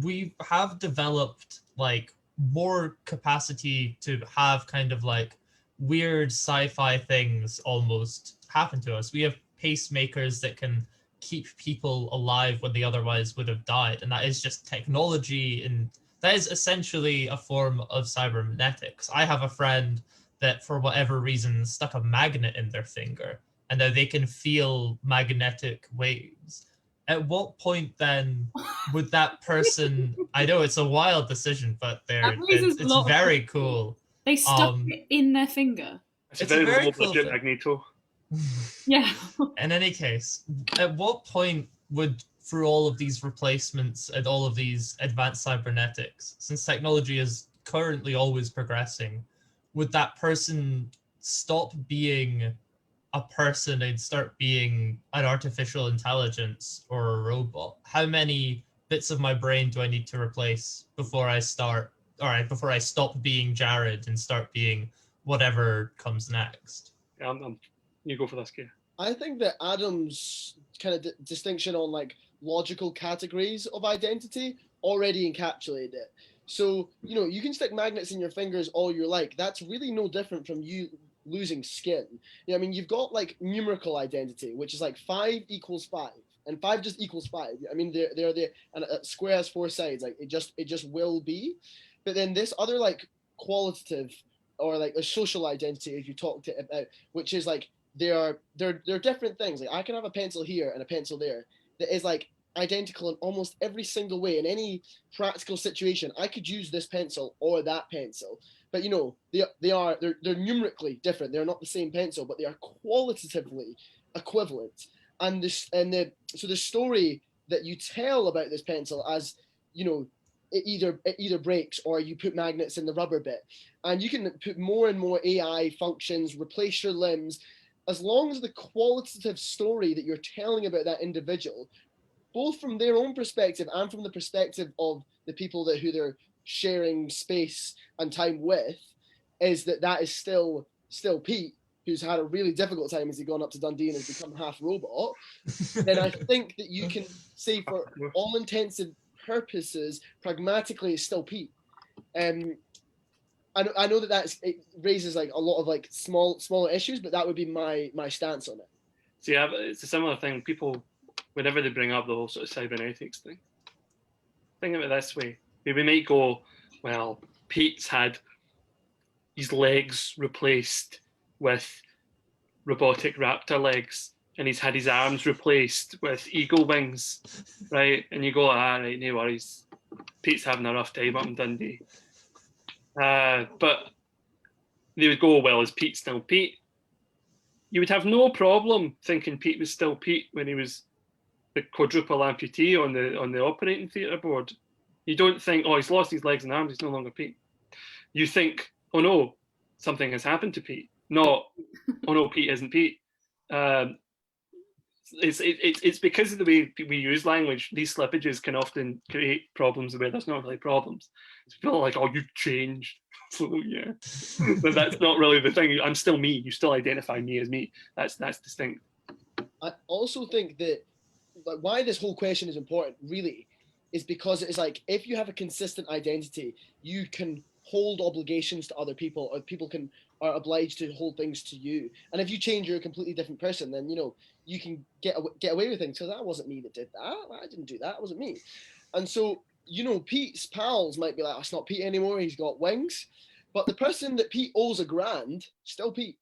We have developed like more capacity to have kind of like weird sci-fi things almost happen to us. We have pacemakers that can keep people alive when they otherwise would have died, and that is just technology, and that is essentially a form of cybernetics. I have a friend that for whatever reason stuck a magnet in their finger, and now they can feel magnetic waves. At what point then would that person, I know it's a wild decision, but it's very cool. They stuck it in their finger. It's a very low budget Magneto. Yeah. In any case, at what point would, through all of these replacements and all of these advanced cybernetics, since technology is currently always progressing, would that person stop being a person and start being an artificial intelligence or a robot? How many bits of my brain do I need to replace before I stop being Jared and start being whatever comes next? Yeah, you go for this, Kay. I think that Adam's kind of distinction on like logical categories of identity already encapsulated it. So, you can stick magnets in your fingers all you like. That's really no different from you losing skin. You've got like numerical identity, which is like 5 equals 5, and 5 just equals 5. And a square has 4 sides. Like it just will be. But then this other like qualitative or like a social identity, if you talked about, which is like they're different things. Like I can have a pencil here and a pencil there that is like identical in almost every single way. In any practical situation, I could use this pencil or that pencil. But they're numerically different. They're not the same pencil, but they are qualitatively equivalent. And so the story that you tell about this pencil, as it either breaks or you put magnets in the rubber bit, and you can put more and more AI functions, replace your limbs, as long as the qualitative story that you're telling about that individual, both from their own perspective and from the perspective of the people who they're sharing space and time with, is that is still Pete, who's had a really difficult time as he's gone up to Dundee and has become half robot, then I think that you can say for all intents and purposes, pragmatically, it's still Pete. I know that it raises like a lot of like smaller issues, but that would be my stance on it. See, it's a similar thing. People, whenever they bring up the whole sort of cybernetics thing, think of it this way. We might go, well, Pete's had his legs replaced with robotic raptor legs, and he's had his arms replaced with eagle wings, right? And you go, right, no worries. Pete's having a rough time up in Dundee. But they would go, well, is Pete still Pete? You would have no problem thinking Pete was still Pete when he was the quadruple amputee on the operating theatre board, you don't think, oh, he's lost his legs and arms, he's no longer Pete. You think, oh no, something has happened to Pete. Not, oh no, Pete isn't Pete. It's because of the way we use language. These slippages can often create problems where there's not really problems. It's people like, oh, you've changed. So yeah, but that's not really the thing. I'm still me. You still identify me as me. That's distinct. I also think that why this whole question is important really is because it's like if you have a consistent identity, you can hold obligations to other people, or people are obliged to hold things to you. And if you change, you're a completely different person, then you can get away with things. So that wasn't me that did that. I didn't do that. It wasn't me. And so Pete's pals might be like, it's not Pete anymore. He's got wings. But the person that Pete owes $1,000, still Pete.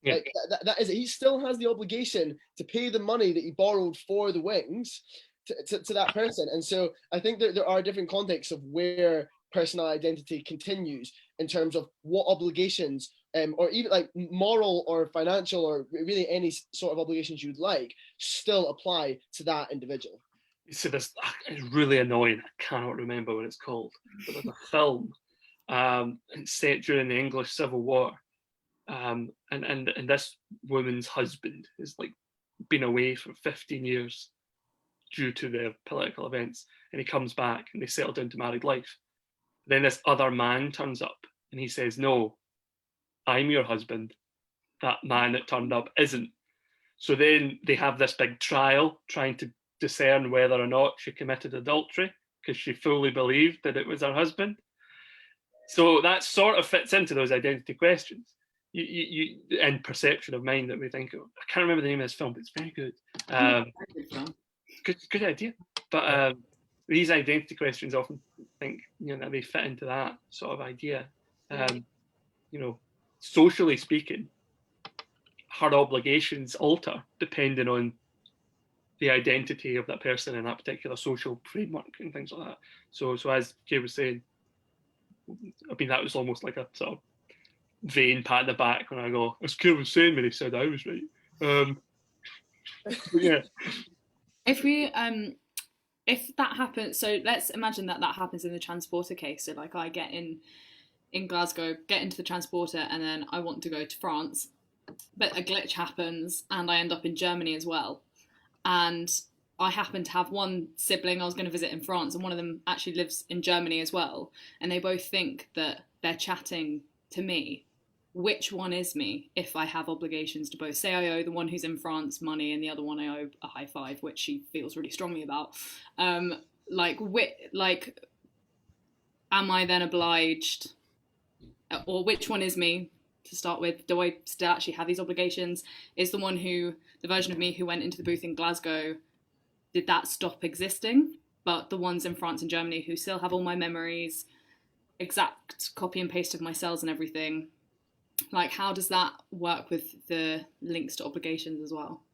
Yeah. Like that is it. He still has the obligation to pay the money that he borrowed for the wings to that person. And so I think that there are different contexts of where personal identity continues in terms of what obligations, or even like moral or financial or really any sort of obligations you'd like, still apply to that individual. So this is really annoying. I cannot remember what it's called, but there's a film. It's set during the English Civil War. And this woman's husband has like been away for 15 years due to the political events, and he comes back and they settle down to married life. Then this other man turns up and he says, no, I'm your husband. That man that turned up isn't. So then they have this big trial trying to discern whether or not she committed adultery because she fully believed that it was her husband. So that sort of fits into those identity questions. And perception of mind that we think of. I can't remember the name of this film, but it's very good. Good idea. But these identity questions often think that they fit into that sort of idea. Socially speaking, her obligations alter depending on the identity of that person in that particular social framework and things like that. So as Kay was saying, I mean, that was almost like a sort of vain pat in the back when I go, as Kay was saying when he said I was right. Yeah. If that happens, so let's imagine that happens in the transporter case. So like I get in Glasgow, get into the transporter, and then I want to go to France, but a glitch happens and I end up in Germany as well. And I happen to have one sibling I was going to visit in France, and one of them actually lives in Germany as well. And they both think that they're chatting to me. Which one is me if I have obligations to both? Say I owe the one who's in France money and the other one I owe a high five, which she feels really strongly about. Am I then obliged, or which one is me to start with? Do I still actually have these obligations? Is the version of me who went into the booth in Glasgow, did that stop existing? But the ones in France and Germany who still have all my memories, exact copy and paste of my cells and everything, like how does that work with the links to obligations as well?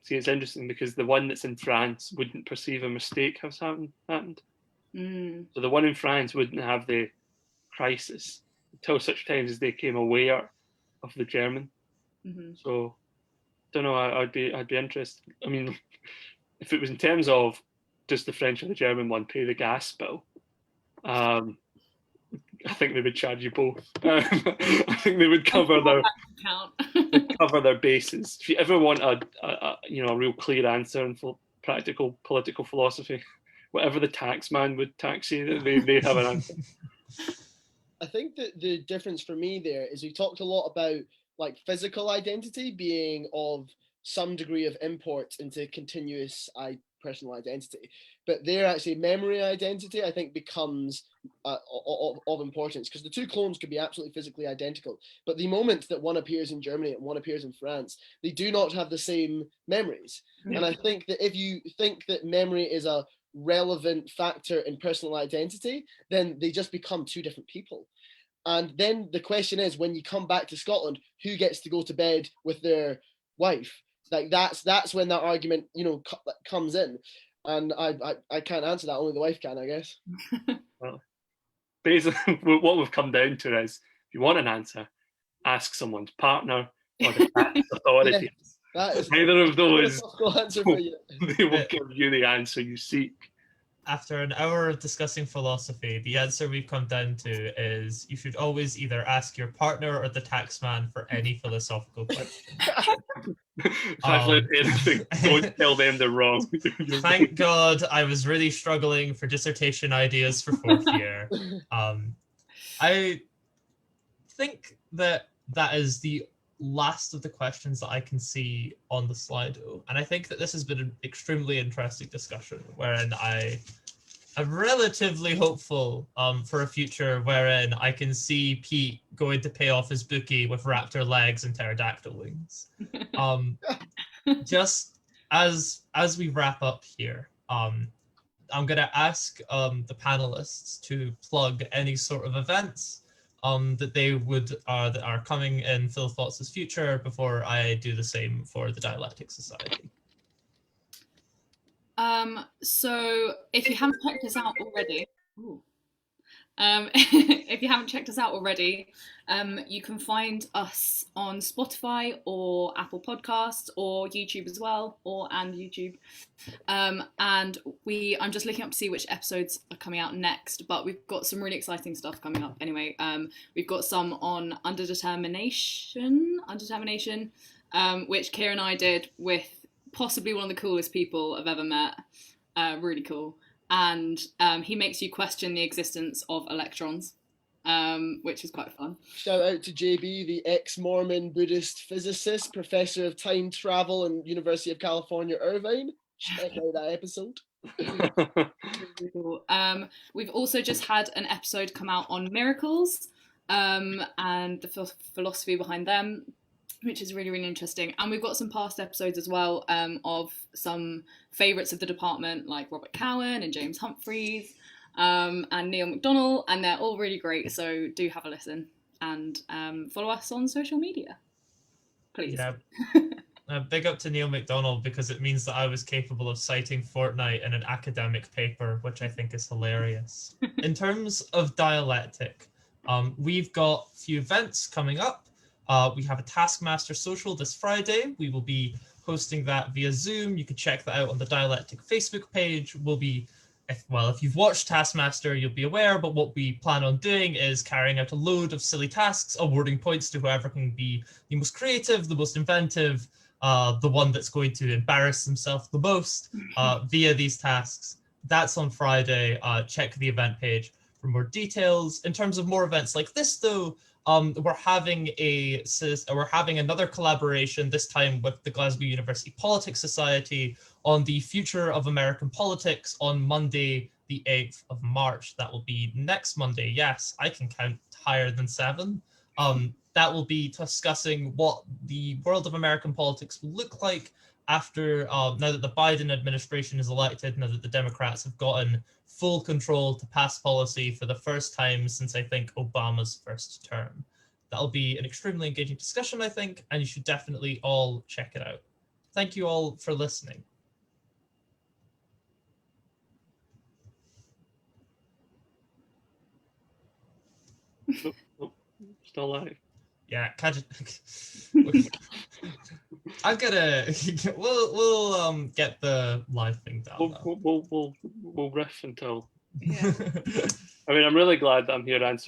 See, it's interesting because the one that's in France wouldn't perceive a mistake has happened. So the one in France wouldn't have the crisis until such times as they came aware of the German. Mm-hmm. So don't know. I'd be interested. I mean, if it was in terms of does the French or the German one pay the gas bill, I think they would charge you both. I think they would cover their bases. If you ever want a real clear answer in practical political philosophy, whatever the tax man would tax you, they have an answer. I think that the difference for me there is we talked a lot about like physical identity being of some degree of import into continuous personal identity, but there actually memory identity I think becomes of importance, because the two clones could be absolutely physically identical, but the moment that one appears in Germany and one appears in France, they do not have the same memories. And I think that if you think that memory is a relevant factor in personal identity, then they just become two different people. And then the question is, when you come back to Scotland, who gets to go to bed with their wife? Like that's when that argument comes in, and I can't answer that. Only the wife can, I guess. Well, basically, what we've come down to is, if you want an answer, ask someone's partner or the tax authority. Yeah, That is Neither of a those philosophical answer for you. they will give you the answer you seek. After an hour of discussing philosophy, the answer we've come down to is you should always either ask your partner or the taxman for any philosophical question. Anything, don't tell them they're wrong. Thank God I was really struggling for dissertation ideas for fourth year. I think that is the last of the questions that I can see on the Slido. And I think that this has been an extremely interesting discussion wherein I'm relatively hopeful for a future wherein I can see Pete going to pay off his bookie with raptor legs and pterodactyl wings. Just as we wrap up here, I'm gonna ask the panelists to plug any sort of events that they would that are coming in Phil Thoughts' future before I do the same for the Dialectic Society. So if you haven't checked us out already, if you haven't checked us out already, you can find us on Spotify or Apple Podcasts or YouTube as well, and YouTube. And I'm just looking up to see which episodes are coming out next, but we've got some really exciting stuff coming up anyway. We've got some on Underdetermination, which Kira and I did with possibly one of the coolest people I've ever met. Really cool. And he makes you question the existence of electrons, which is quite fun. Shout out to JB, the ex-Mormon Buddhist physicist, professor of time travel in University of California, Irvine. Check out that episode. Really cool. We've also just had an episode come out on miracles and the philosophy behind them, which is really, really interesting. And we've got some past episodes as well of some favourites of the department, like Robert Cowan and James Humphreys and Neil McDonald, and they're all really great, so do have a listen. And follow us on social media, please. Yeah. Big up to Neil McDonald, because it means that I was capable of citing Fortnite in an academic paper, which I think is hilarious. In terms of Dialectic, we've got a few events coming up. We have a Taskmaster social this Friday. We will be hosting that via Zoom. You can check that out on the Dialectic Facebook page. If you've watched Taskmaster, you'll be aware, but what we plan on doing is carrying out a load of silly tasks, awarding points to whoever can be the most creative, the most inventive, the one that's going to embarrass himself the most via these tasks. That's on Friday. Check the event page for more details. In terms of more events like this, though, we're having another collaboration, this time with the Glasgow University Politics Society, on the future of American politics on Monday, the 8th of March. That will be next Monday. Yes, I can count higher than 7. That will be discussing what the world of American politics will look like after, now that the Biden administration is elected, now that the Democrats have gotten full control to pass policy for the first time since, I think, Obama's first term. That'll be an extremely engaging discussion, I think, and you should definitely all check it out. Thank you all for listening. Still alive. Yeah, catch it. I'm gonna. We'll get the live thing down. We'll riff until. Yeah. I mean, I'm really glad that I'm here answering